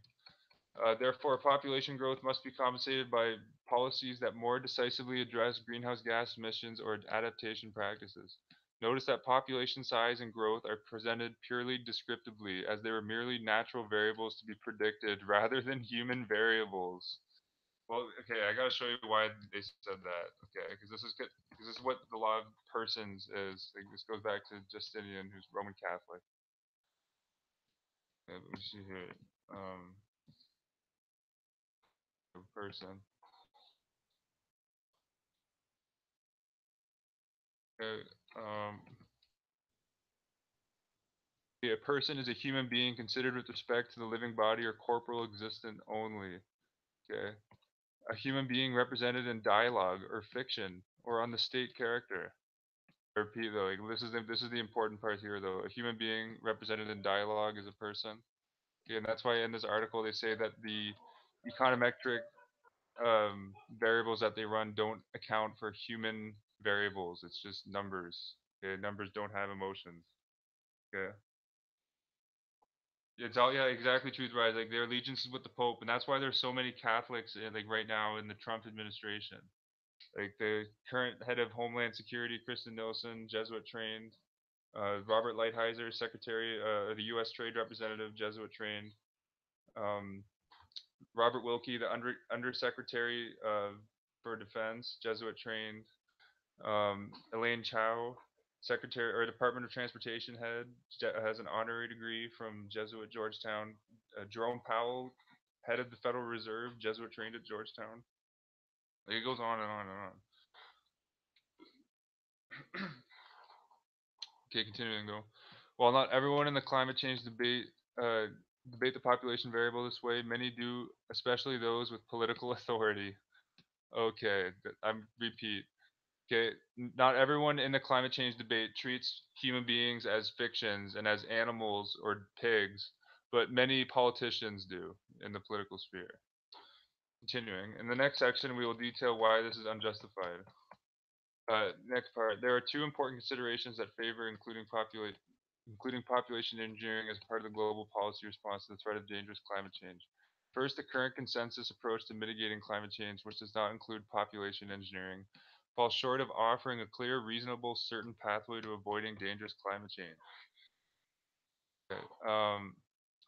Therefore, population growth must be compensated by policies that more decisively address greenhouse gas emissions or adaptation practices. Notice that population size and growth are presented purely descriptively, as they were merely natural variables to be predicted rather than human variables. Well, okay, I gotta show you why they said that. Okay, because this is good. Because this is what the law of persons is. Like, this goes back to Justinian, who's Roman Catholic. Let me see here. Um, person. Okay, um, a person is a human being considered with respect to the living body or corporal existence only. Okay, a human being represented in dialogue or fiction or on the state character. I repeat though, like, this is the important part here though. A human being represented in dialogue is a person. Okay, and that's why in this article they say that the econometric variables that they run don't account for human variables. It's just numbers. Okay, numbers don't have emotions. Okay. It's all, yeah, exactly, truth rise. Like, their allegiance is with the Pope, and that's why there's so many Catholics like right now in the Trump administration. Like the current head of Homeland Security, Kristen Nielsen, Jesuit trained. Robert Lighthizer, Secretary, the U.S. Trade Representative, Jesuit trained. Um, Robert Wilkie, the Undersecretary for Defense, Jesuit trained. Elaine Chao, Secretary or Department of Transportation head, has an honorary degree from Jesuit Georgetown. Jerome Powell, head of the Federal Reserve, Jesuit trained at Georgetown. Like, it goes on and on and on. Okay, continuing though. While not everyone in the climate change uh, debate the population variable this way, many do, especially those with political authority. Okay, I'm repeat. Okay, not everyone in the climate change debate treats human beings as fictions and as animals or pigs, but many politicians do in the political sphere. Continuing, in the next section, we will detail why this is unjustified. Next part, there are two important considerations that favor including population engineering as part of the global policy response to the threat of dangerous climate change. First, the current consensus approach to mitigating climate change, which does not include population engineering, falls short of offering a clear, reasonable, certain pathway to avoiding dangerous climate change. Okay.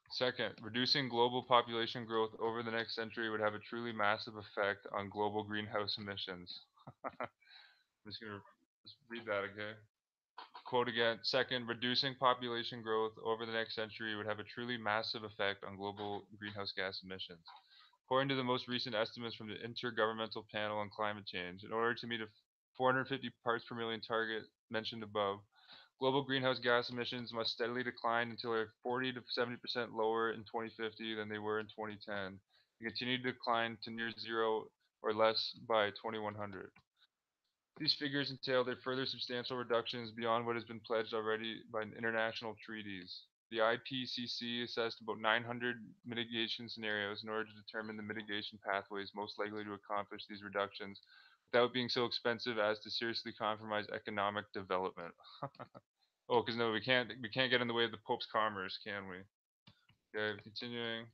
Second, reducing global population growth over the next century would have a truly massive effect on global greenhouse emissions. I'm just going to read that, okay? Quote again. Second, reducing population growth over the next century would have a truly massive effect on global greenhouse gas emissions. According to the most recent estimates from the Intergovernmental Panel on Climate Change, in order to meet a 450 parts per million target mentioned above, global greenhouse gas emissions must steadily decline until they're 40 to 70% lower in 2050 than they were in 2010, and continue to decline to near zero or less by 2100. These figures entail their further substantial reductions beyond what has been pledged already by international treaties. The IPCC assessed about 900 mitigation scenarios in order to determine the mitigation pathways most likely to accomplish these reductions without being so expensive as to seriously compromise economic development. Oh, because no, we can't get in the way of the Pope's commerce, can we? Okay, continuing.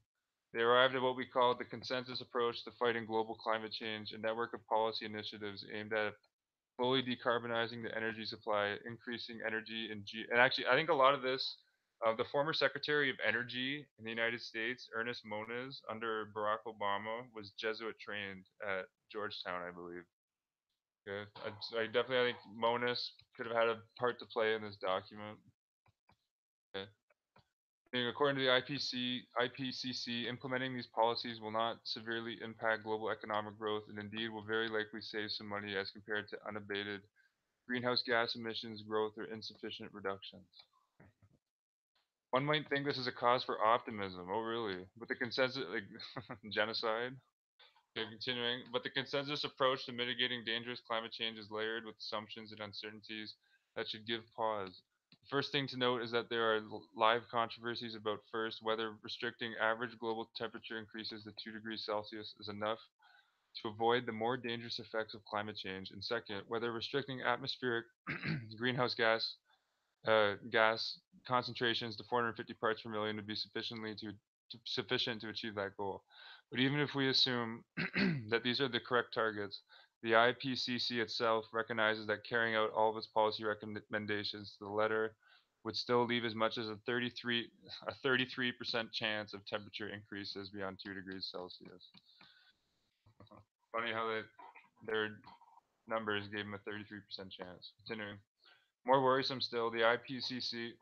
They arrived at what we call the consensus approach to fighting global climate change, a network of policy initiatives aimed at fully decarbonizing the energy supply, increasing energy and actually, I think a lot of this, the former Secretary of Energy in the United States, Ernest Moniz, under Barack Obama, was Jesuit trained at Georgetown, I believe. Okay. I definitely, I think Moniz could have had a part to play in this document. Okay. According to the IPCC, implementing these policies will not severely impact global economic growth and indeed will very likely save some money as compared to unabated greenhouse gas emissions growth or insufficient reductions. One might think this is a cause for optimism. Oh, really? But the consensus, like genocide. Okay, continuing. But the consensus approach to mitigating dangerous climate change is layered with assumptions and uncertainties that should give pause. The first thing to note is that there are live controversies about first whether restricting average global temperature increases to 2 degrees Celsius is enough to avoid the more dangerous effects of climate change, and second, whether restricting atmospheric greenhouse gas concentrations to 450 parts per million would be sufficient to achieve that goal. But even if we assume that these are the correct targets, the IPCC itself recognizes that carrying out all of its policy recommendations to the letter would still leave as much as a 33% chance of temperature increases beyond 2 degrees Celsius. Funny how their numbers gave them a 33% chance. Continuing. More worrisome still, the IPCC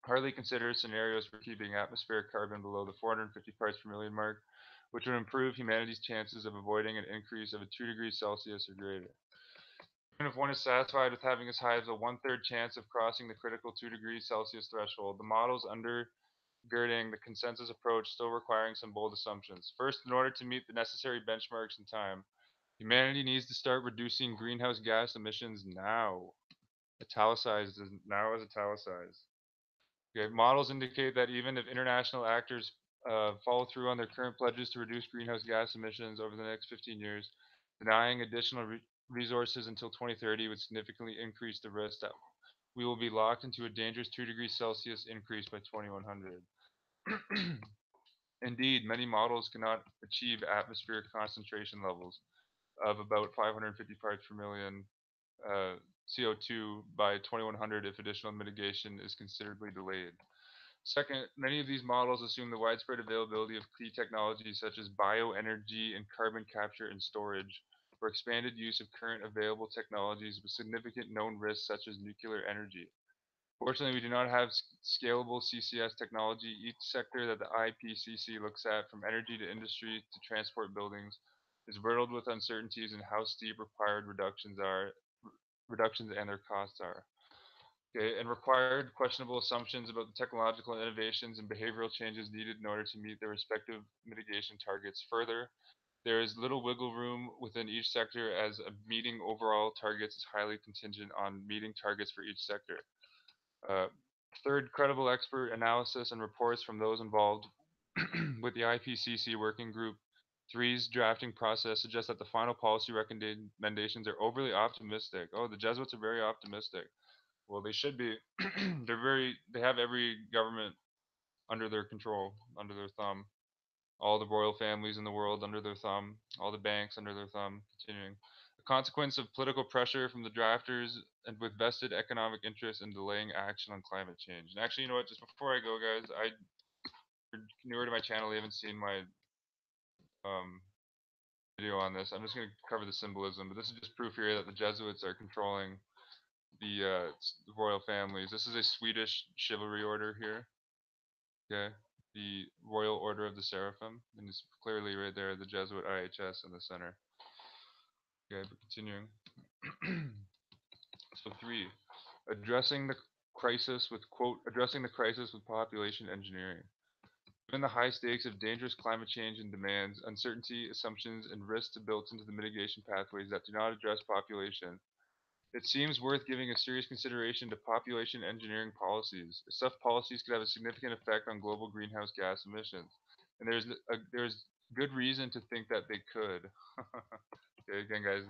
hardly considers scenarios for keeping atmospheric carbon below the 450 parts per million mark, which would improve humanity's chances of avoiding an increase of a 2 degrees Celsius or greater. Even if one is satisfied with having as high as a one-third chance of crossing the critical 2 degrees Celsius threshold, the models undergirding the consensus approach still requiring some bold assumptions. First, in order to meet the necessary benchmarks in time, humanity needs to start reducing greenhouse gas emissions now. Italicized is now is italicized. Okay, models indicate that even if international actors follow through on their current pledges to reduce greenhouse gas emissions over the next 15 years, denying additional resources until 2030 would significantly increase the risk that we will be locked into a dangerous 2 degrees Celsius increase by 2100. Indeed, many models cannot achieve atmospheric concentration levels of about 550 parts per million CO2 by 2100 if additional mitigation is considerably delayed. Second, many of these models assume the widespread availability of key technologies such as bioenergy and carbon capture and storage, or expanded use of current available technologies with significant known risks such as nuclear energy. Fortunately, we do not have scalable CCS technology. Each sector that the IPCC looks at, from energy to industry to transport buildings, is riddled with uncertainties in how steep required reductions and their costs are. Okay, and required questionable assumptions about the technological innovations and behavioral changes needed in order to meet their respective mitigation targets. Further, there is little wiggle room within each sector as meeting overall targets is highly contingent on meeting targets for each sector. Uh, Third, credible expert analysis and reports from those involved with the IPCC Working Group 3's drafting process suggest that the final policy recommendations are overly optimistic. Oh, the Jesuits are very optimistic. Well, they should be. They have every government under their control, under their thumb. All the royal families in the world under their thumb. All the banks under their thumb. Continuing. A consequence of political pressure from the drafters and with vested economic interest in delaying action on climate change. And actually, you know what? Just before I go, guys, you're newer to my channel. You haven't seen my um, video on this. I'm just going to cover the symbolism, but this is just proof here that the Jesuits are controlling the royal families. This is a Swedish chivalry order here. Okay, the Royal Order of the Seraphim, and it's clearly right there the Jesuit IHS in the center. Okay, but continuing. So 3, addressing the crisis with population engineering. Given the high stakes of dangerous climate change and demands, uncertainty, assumptions, and risks built into the mitigation pathways that do not address population, it seems worth giving a serious consideration to population engineering policies. Such policies could have a significant effect on global greenhouse gas emissions, and there's good reason to think that they could. Okay, again, guys,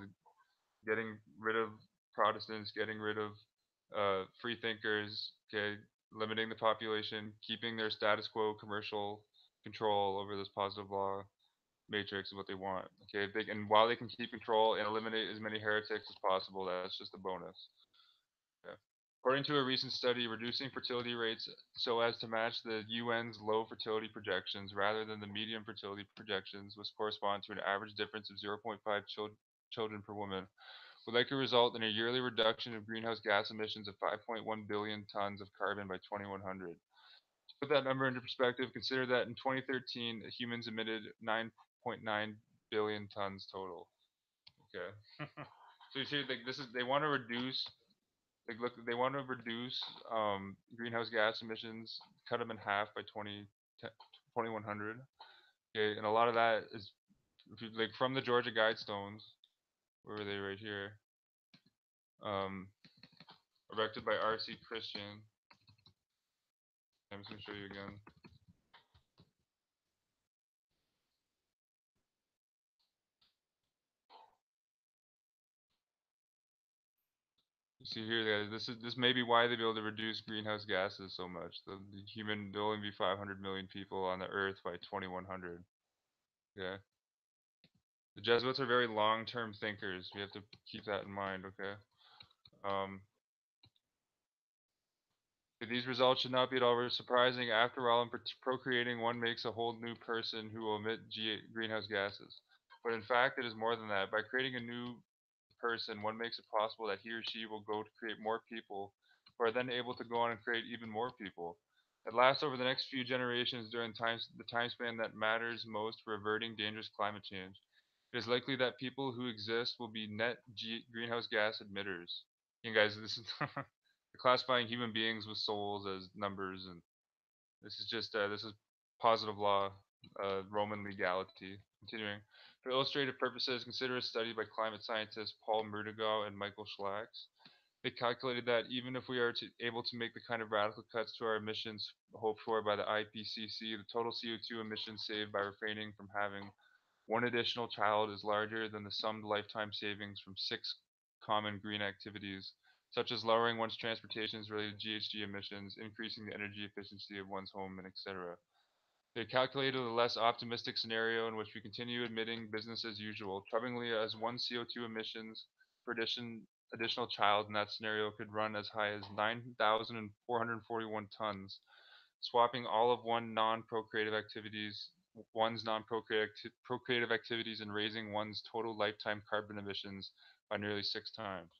getting rid of Protestants, getting rid of free thinkers, okay, limiting the population, keeping their status quo commercial control over this positive law matrix is what they want. Okay, and while they can keep control and eliminate as many heretics as possible, that's just a bonus. Okay. According to a recent study, reducing fertility rates so as to match the UN's low fertility projections rather than the medium fertility projections was correspond to an average difference of 0.5 children per woman would likely result in a yearly reduction of greenhouse gas emissions of 5.1 billion tons of carbon by 2100. To put that number into perspective, consider that in 2013, humans emitted 9.9 billion tons total. Okay. So you see, like, they want to reduce. Like, look, they want to reduce greenhouse gas emissions, cut them in half by 2100. Okay, and a lot of that is, if you, like, from the Georgia Guidestones. Where were they? Right here. Erected by R.C. Christian. I'm just going to show you again. see here, guys, this may be why they'll be able to reduce greenhouse gases so much. There'll only be 500 million people on the Earth by 2100. Yeah. The Jesuits are very long-term thinkers. We have to keep that in mind, okay? Um, these results should not be at all surprising. After all, in procreating, one makes a whole new person who will emit greenhouse gases. But in fact, it is more than that. By creating a new person, one makes it possible that he or she will go to create more people, who are then able to go on and create even more people. At last, over the next few generations, during the time span that matters most for averting dangerous climate change, it is likely that people who exist will be net greenhouse gas emitters. And guys, this is classifying human beings with souls as numbers, and this is positive law, Roman legality. Continuing, for illustrative purposes, consider a study by climate scientists Paul Murdegaw and Michael Schlax. They calculated that even if we are able to make the kind of radical cuts to our emissions hoped for by the IPCC, the total CO2 emissions saved by refraining from having one additional child is larger than the summed lifetime savings from 6 common green activities, such as lowering one's transportation's related GHG emissions, increasing the energy efficiency of one's home, and etc. They calculated a less optimistic scenario in which we continue emitting business as usual. Troublingly, as one CO2 emissions per additional child in that scenario could run as high as 9,441 tons, swapping all of one's non-procreative activities and raising one's total lifetime carbon emissions by nearly 6 times.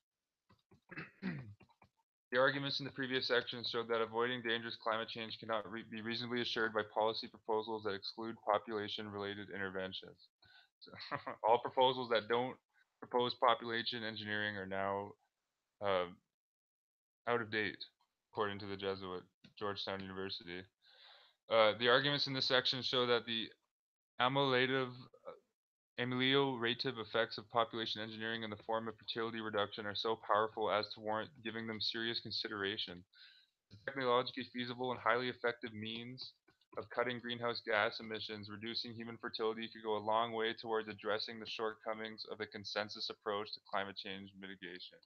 The arguments in the previous section showed that avoiding dangerous climate change cannot be reasonably assured by policy proposals that exclude population-related interventions. So, all proposals that don't propose population engineering are now uh, out of date, according to the Jesuit Georgetown University. The arguments in this section show that the ameliorative effects of population engineering in the form of fertility reduction are so powerful as to warrant giving them serious consideration. The technologically feasible and highly effective means of cutting greenhouse gas emissions, reducing human fertility could go a long way towards addressing the shortcomings of a consensus approach to climate change mitigation.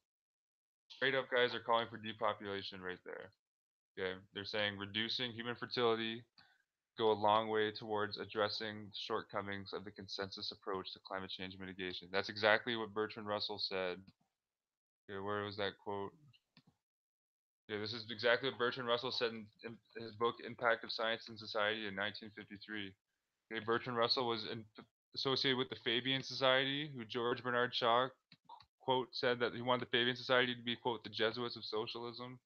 Straight up, guys are calling for depopulation right there. Okay, they're saying reducing human fertility go a long way towards addressing the shortcomings of the consensus approach to climate change mitigation. That's exactly what Bertrand Russell said. Okay, where was that quote? Yeah, this is exactly what Bertrand Russell said in his book Impact of Science and Society in 1953. Okay, Bertrand Russell was associated with the Fabian Society, who George Bernard Shaw, quote, said that he wanted the Fabian Society to be, quote, the Jesuits of socialism.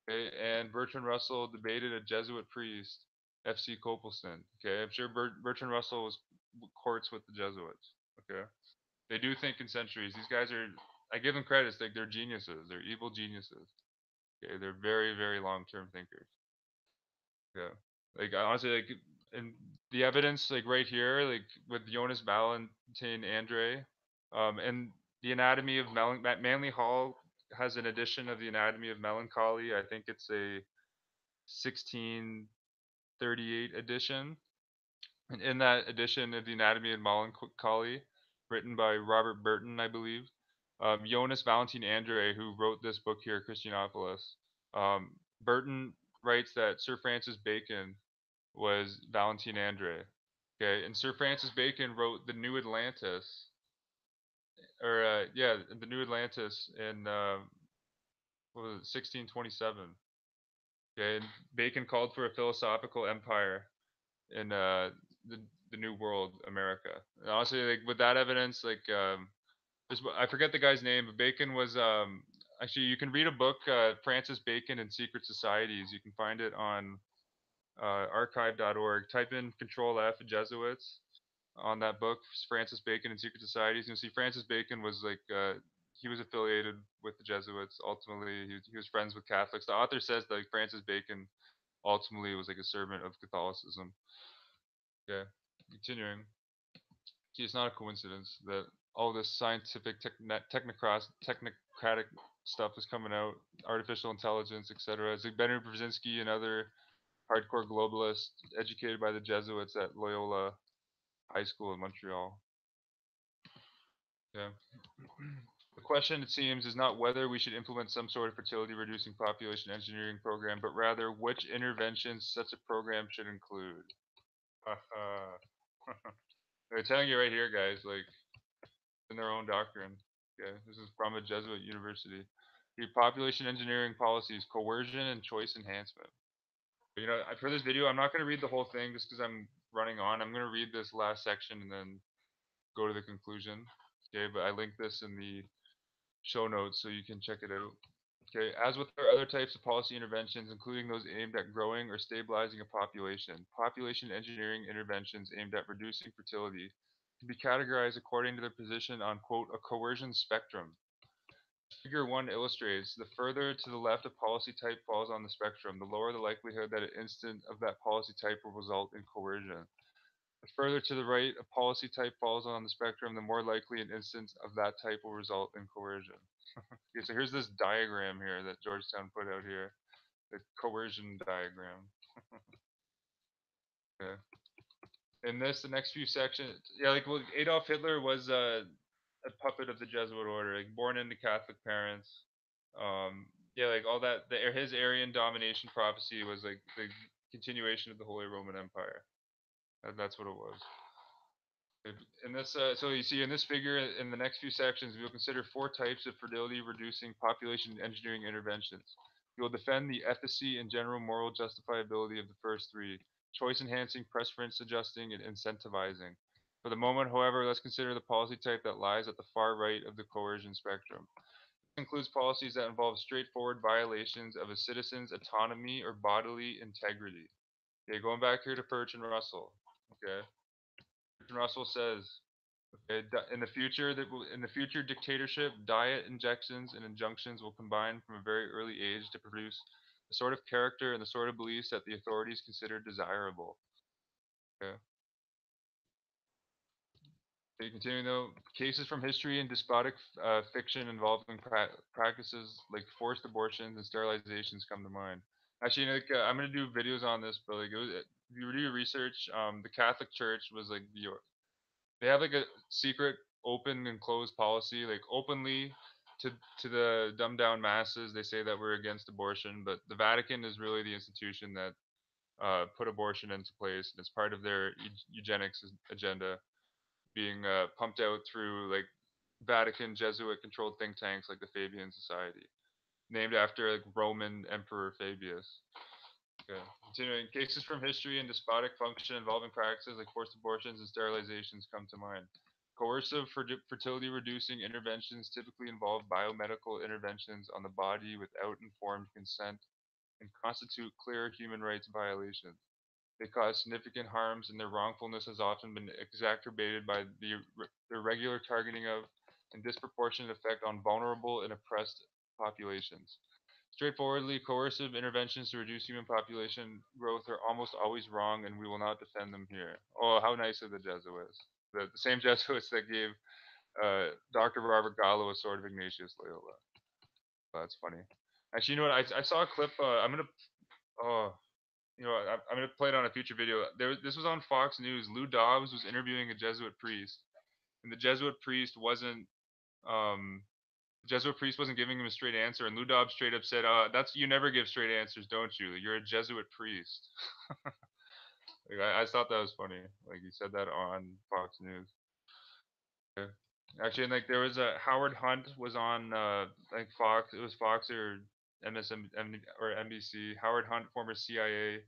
Okay, and Bertrand Russell debated a Jesuit priest, F.C. Copleston. Okay, I'm sure Bertrand Russell was courts with the Jesuits. Okay, they do think in centuries. These guys are, I give them credit. It's like they're geniuses. They're evil geniuses. Okay, they're very, very long-term thinkers. Yeah, like honestly, like and the evidence, like right here, like with Jonas Valentin Andre, and the Anatomy of Manly Hall has an edition of the Anatomy of Melancholy. I think it's a 1638 edition. And in that edition of the Anatomy of Melancholy, written by Robert Burton, I believe, Jonas Valentin Andre, who wrote this book here, Christianopolis, Burton writes that Sir Francis Bacon was Valentin Andre. Okay, and Sir Francis Bacon wrote the New Atlantis, or the New Atlantis in what was it, 1627. Okay, and Bacon called for a philosophical empire in the the New World, America. And honestly, like with that evidence, like I forget the guy's name, but Bacon was actually you can read a book, Francis Bacon and Secret Societies. You can find it on archive.org. Type in Control F Jesuits on that book, Francis Bacon and Secret Societies. You'll see Francis Bacon was like he was affiliated with the Jesuits. Ultimately, he was friends with Catholics. The author says that like, Francis Bacon ultimately was like a servant of Catholicism. Yeah, continuing. See, it's not a coincidence that all this scientific technocratic stuff is coming out, artificial intelligence, etc. It's like Benjamin Brzezinski and other hardcore globalists educated by the Jesuits at Loyola High School in Montreal. Yeah. The question, it seems, is not whether we should implement some sort of fertility reducing population engineering program, but rather which interventions such a program should include. They're telling you right here, guys, like in their own doctrine. Okay, this is from a Jesuit university. The population engineering policies, coercion and choice enhancement. For this video, I'm not going to read the whole thing just because I'm running on. I'm going to read this last section and then go to the conclusion. Okay, but I linked this in the show notes so you can check it out. Okay, as with our other types of policy interventions, including those aimed at growing or stabilizing a population, population engineering interventions aimed at reducing fertility can be categorized according to their position on, quote, a coercion spectrum. Figure 1 illustrates the further to the left a policy type falls on the spectrum, the lower the likelihood that an instance of that policy type will result in coercion. The further to the right a policy type falls on the spectrum, the more likely an instance of that type will result in coercion. Okay, so here's this diagram here that Georgetown put out here, the coercion diagram. Okay. In this, the next few sections, yeah, like well, Adolf Hitler was a puppet of the Jesuit order, like born into Catholic parents. Yeah, like all that. His Aryan domination prophecy was like the continuation of the Holy Roman Empire. That's what it was. In this, so you see in this figure, in the next few sections, we will consider four types of fertility-reducing population engineering interventions. We will defend the efficacy and general moral justifiability of the first three: choice-enhancing, preference-adjusting, and incentivizing. For the moment, however, let's consider the policy type that lies at the far right of the coercion spectrum. This includes policies that involve straightforward violations of a citizen's autonomy or bodily integrity. Okay, going back here to Perch and Russell. Okay, Perch and Russell says, in the future, dictatorship, diet injections, and injunctions will combine from a very early age to produce the sort of character and the sort of beliefs that the authorities consider desirable. Okay. Okay, continuing though, cases from history and despotic fiction involving practices like forced abortions and sterilizations come to mind. Actually, like, I'm gonna do videos on this, but like, if you do your research, the Catholic Church was like they have like a secret open and closed policy, like openly to the dumbed down masses they say that we're against abortion, but the Vatican is really the institution that put abortion into place, and it's part of their eugenics agenda being pumped out through like Vatican Jesuit controlled think tanks like the Fabian Society, named after like Roman Emperor Fabius. Okay. Continuing, cases from history and despotic function involving practices like forced abortions and sterilizations come to mind. Coercive fertility reducing interventions typically involve biomedical interventions on the body without informed consent and constitute clear human rights violations. They cause significant harms, and their wrongfulness has often been exacerbated by the irregular targeting of and disproportionate effect on vulnerable and oppressed populations. Straightforwardly, coercive interventions to reduce human population growth are almost always wrong, and we will not defend them here. Oh, how nice of the Jesuits. The same Jesuits that gave Dr. Robert Gallo a sword of Ignatius Loyola. Oh, that's funny. Actually, you know what? I saw a clip. I'm going to. Oh, I'm gonna play it on a future video. This was on Fox News. Lou Dobbs was interviewing a Jesuit priest, and the Jesuit priest um, wasn't giving him a straight answer, and Lou Dobbs straight up said, "That's you never give straight answers, don't you? You're a Jesuit priest." Like, I thought that was funny. Like he said that on Fox News. Yeah. Actually, and like there was a Howard Hunt was on like Fox. It was Fox or MSM or NBC. Howard Hunt, former CIA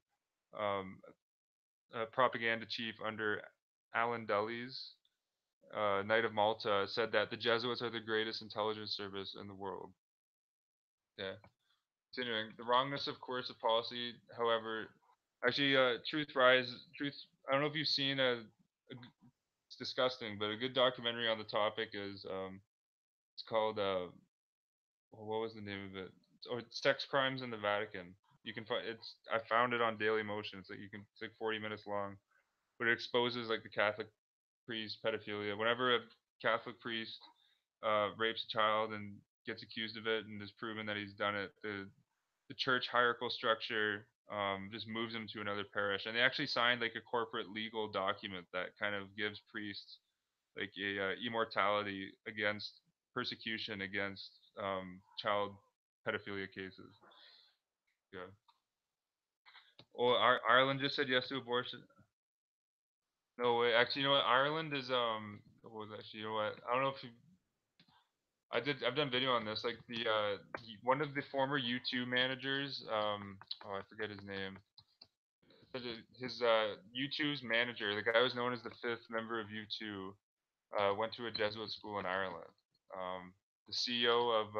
um, propaganda chief under Alan Dulles, Knight of Malta, said that the Jesuits are the greatest intelligence service in the world. Yeah. Continuing, the wrongness of coercive policy, however, actually, Truth. I don't know if you've seen it's disgusting, but a good documentary on the topic is it's called what was the name of it? It's Sex Crimes in the Vatican. You can find I found it on Daily Motion. It's like 40 minutes long, but it exposes like the Catholic priest pedophilia. Whenever a Catholic priest rapes a child and gets accused of it and is proven that he's done it, the church hierarchical structure just moves him to another parish. And they actually signed like a corporate legal document that kind of gives priests like a immortality against persecution against child pedophilia cases. Yeah. Well, Ireland just said yes to abortion. No way. Actually, you know what? Ireland is what was actually, you know what? I don't know if you, I've done video on this. Like one of the former U2 managers, oh, I forget his name. His U2's manager, the guy who was known as the fifth member of U2, went to a Jesuit school in Ireland. The CEO of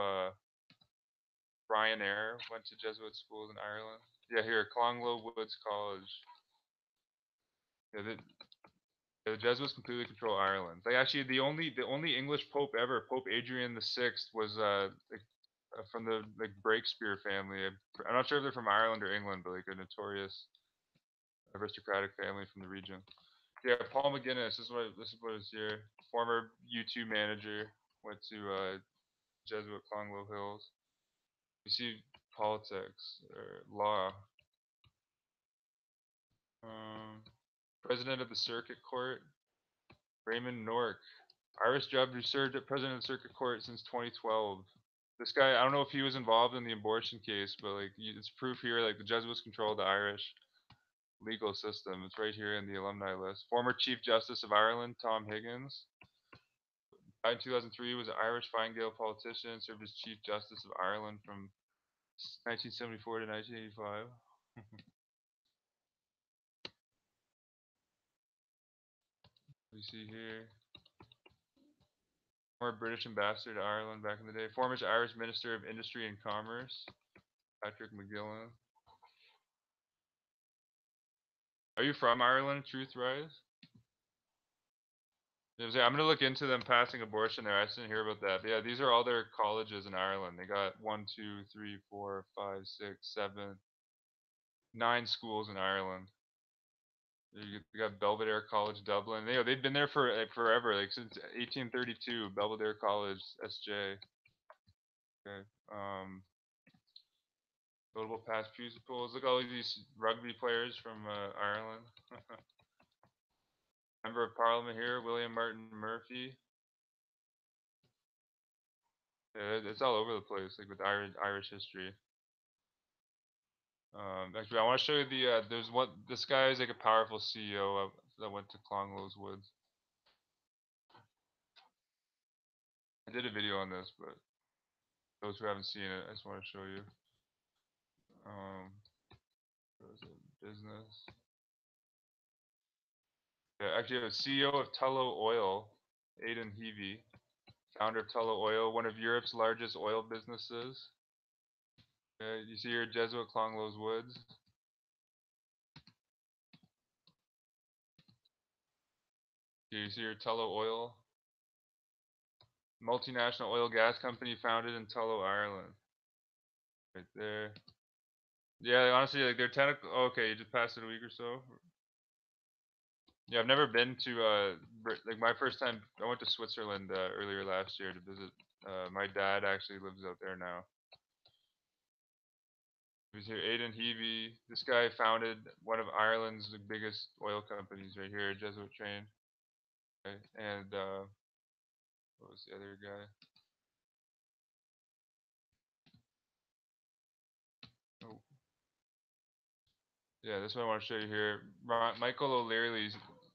Ryanair went to Jesuit schools in Ireland. Yeah, here, Clonglow Woods College. Yeah, the Jesuits completely control Ireland. Like actually, the only English pope ever, Pope Adrian VI, was like, from the like Breakspear family. I'm not sure if they're from Ireland or England, but like a notorious aristocratic family from the region. Yeah, Paul McGuinness. This is what is here. Former U2 manager, went to Jesuit Clonglow Hills. You see politics or law. Um, President of the Circuit Court, Raymond Nork. Irish judge who served as president of the Circuit Court since 2012. This guy, I don't know if he was involved in the abortion case, but like it's proof here, like the Jesuits control the Irish legal system. It's right here in the alumni list. Former Chief Justice of Ireland, Tom Higgins. Died in 2003, was an Irish Fine Gael politician, served as Chief Justice of Ireland from 1974 to 1985. We see here. Former British ambassador to Ireland back in the day. Former Irish Minister of Industry and Commerce, Patrick McGillen. Are you from Ireland, Truth Rise? I'm gonna look into them passing abortion there. I just didn't hear about that. But yeah, these are all their colleges in Ireland. They got 9 schools in Ireland. You got Belvedere College, Dublin. They've been there for like forever, like since 1832. Belvedere College, SJ. Okay. Notable past pupils. Look at all these rugby players from Ireland. Member of Parliament here, William Martin Murphy. Yeah, it's all over the place, like with Irish history. Actually, I want to show you there's one. This guy is like a powerful CEO that went to Clonglow's Woods. I did a video on this, but those who haven't seen it, I just want to show you. What is it? Business. Yeah, actually, I have a CEO of Tullow Oil, Aidan Heavey, founder of Tullow Oil, one of Europe's largest oil businesses. You see here, Jesuit Clonglow's Woods. You see here, Tullow Oil, multinational oil gas company founded in Tullow, Ireland. Right there. Yeah, honestly, like they're technical. Oh, okay, you just passed it a week or so. Yeah, I've never been to like my first time. I went to Switzerland earlier last year to visit. My dad actually lives out there now. He was here, Aidan Heavey. This guy founded one of Ireland's biggest oil companies right here, Jesuit trained. Okay. And what was the other guy? Oh, yeah, this one I want to show you here. Michael O'Leary,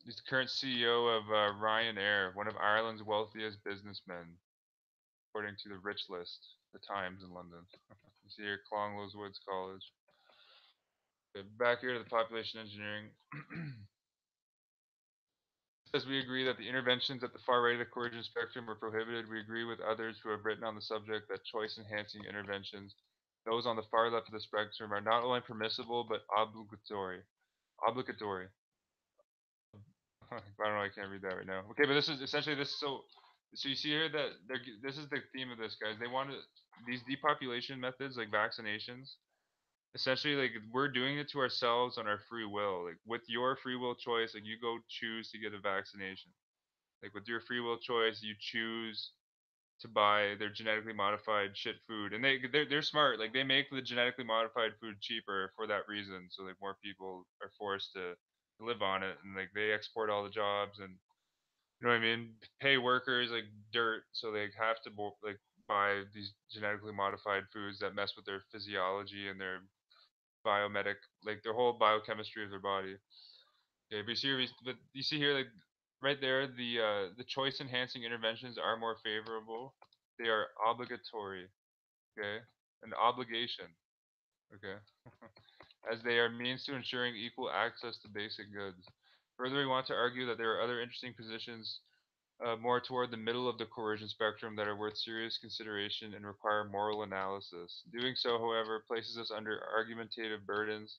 he's the current CEO of Ryanair, one of Ireland's wealthiest businessmen, according to the Rich List, the Times in London. You see here, Clonglow's Woods College. Okay, back here to the population engineering. As we agree that the interventions at the far right of the coercion spectrum are prohibited, we agree with others who have written on the subject that choice-enhancing interventions, those on the far left of the spectrum, are not only permissible but obligatory. Obligatory. I don't know. I can't read that right now. Okay, but this is essentially this. So you see here that this is the theme of this, guys. They wanted these depopulation methods like vaccinations. Essentially, like we're doing it to ourselves on our free will. Like with your free will choice, like you go choose to get a vaccination. Like with your free will choice, you choose to buy their genetically modified shit food, and they're smart. Like they make the genetically modified food cheaper for that reason, so like more people are forced to live on it, and like they export all the jobs, and You know what I mean? Pay workers like dirt, so they have to like buy these genetically modified foods that mess with their physiology and their biomedic, like their whole biochemistry of their body. Okay, but you see here, like right there, the choice enhancing interventions are more favorable. They are obligatory. Okay, an obligation. Okay, as they are means to ensuring equal access to basic goods. Further, we want to argue that there are other interesting positions more toward the middle of the coercion spectrum that are worth serious consideration and require moral analysis. Doing so, however, places us under argumentative burdens.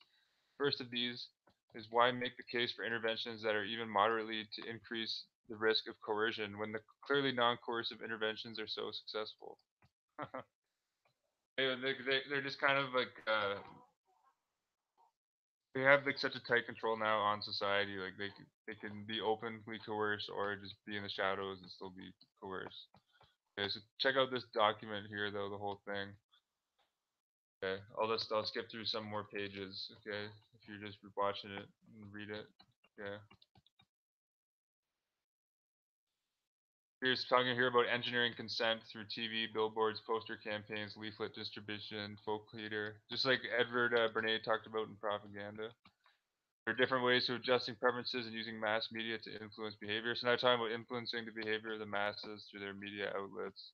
First of these is why make the case for interventions that are even moderately to increase the risk of coercion when the clearly non-coercive interventions are so successful. They're just kind of like they have like such a tight control now on society. Like they can be openly coerced or just be in the shadows and still be coerced. Okay, so check out this document here though, the whole thing. Okay, I'll skip through some more pages. Okay, if you're just watching it and read it. Okay. Here's talking here about engineering consent through TV, billboards, poster campaigns, leaflet distribution, folk theater, just like Edward Bernays talked about in propaganda. There are different ways to adjusting preferences and using mass media to influence behavior. So now talking about influencing the behavior of the masses through their media outlets.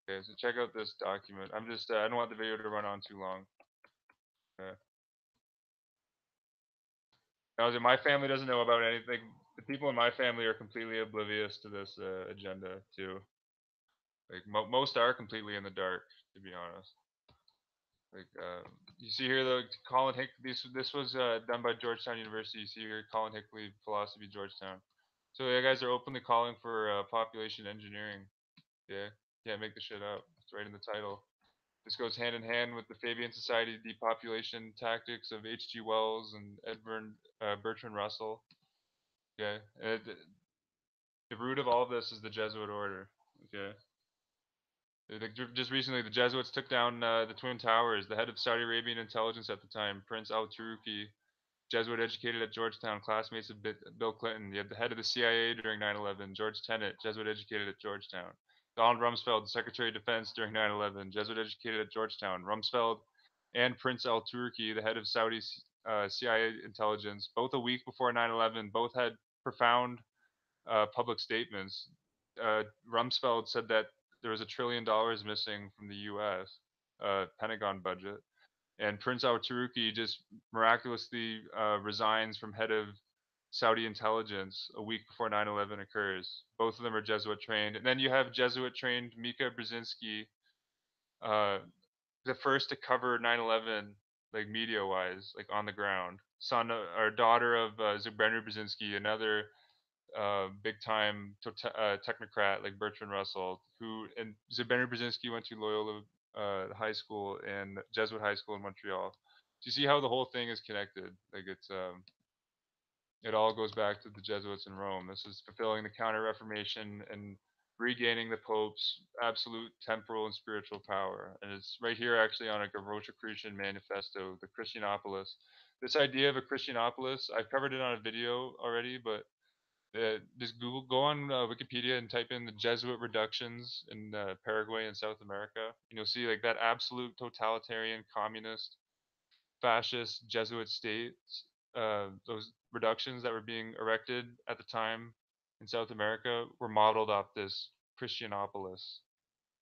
Okay, so check out this document. I don't want the video to run on too long. Okay. Now, my family doesn't know about anything. The people in my family are completely oblivious to this agenda too. Like most are completely in the dark, to be honest. Like you see here, though, Colin Hick. This was done by Georgetown University. You see here, Colin Hickley, philosophy, Georgetown. So the guys are openly calling for population engineering. Yeah, can't make the shit up. It's right in the title. This goes hand in hand with the Fabian Society depopulation tactics of H.G. Wells and Bertrand Russell. Okay, the root of all of this is the Jesuit order. Okay. Just recently, the Jesuits took down the Twin Towers. The head of Saudi Arabian intelligence at the time, Prince al-Turuki, Jesuit educated at Georgetown, classmates of Bill Clinton. You had the head of the CIA during 9/11, George Tenet, Jesuit educated at Georgetown. Donald Rumsfeld, Secretary of Defense during 9/11, Jesuit educated at Georgetown. Rumsfeld and Prince al-Turuki, the head of Saudi CIA intelligence, both a week before 9/11, both had profound public statements. Rumsfeld said that there was $1 trillion missing from the U.S. Pentagon budget, and Prince al-Turuki just miraculously resigns from head of Saudi intelligence a week before 9/11 occurs. Both of them are Jesuit trained, and then you have Jesuit trained Mika Brzezinski, uh, the first to cover 9/11 like media wise, like on the ground. Son or daughter of Zbigniew Brzezinski, another big time technocrat like Bertrand Russell, who and Zbigniew Brzezinski went to Loyola High School and Jesuit High School in Montreal. So you see how the whole thing is connected. Like it all goes back to the Jesuits in Rome. This is fulfilling the Counter Reformation and regaining the Pope's absolute temporal and spiritual power. And it's right here actually on a Rosicrucian manifesto, the Christianopolis. This idea of a Christianopolis, I've covered it on a video already, but just go on Wikipedia and type in the Jesuit reductions in Paraguay and South America, and you'll see like that absolute totalitarian, communist, fascist Jesuit states. Those reductions that were being erected at the time in South America were modeled off this Christianopolis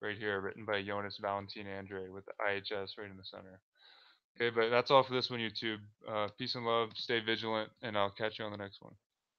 right here, written by Jonas Valentin Andre with the IHS right in the center. Okay, but that's all for this one, YouTube. Peace and love. Stay vigilant, and I'll catch you on the next one.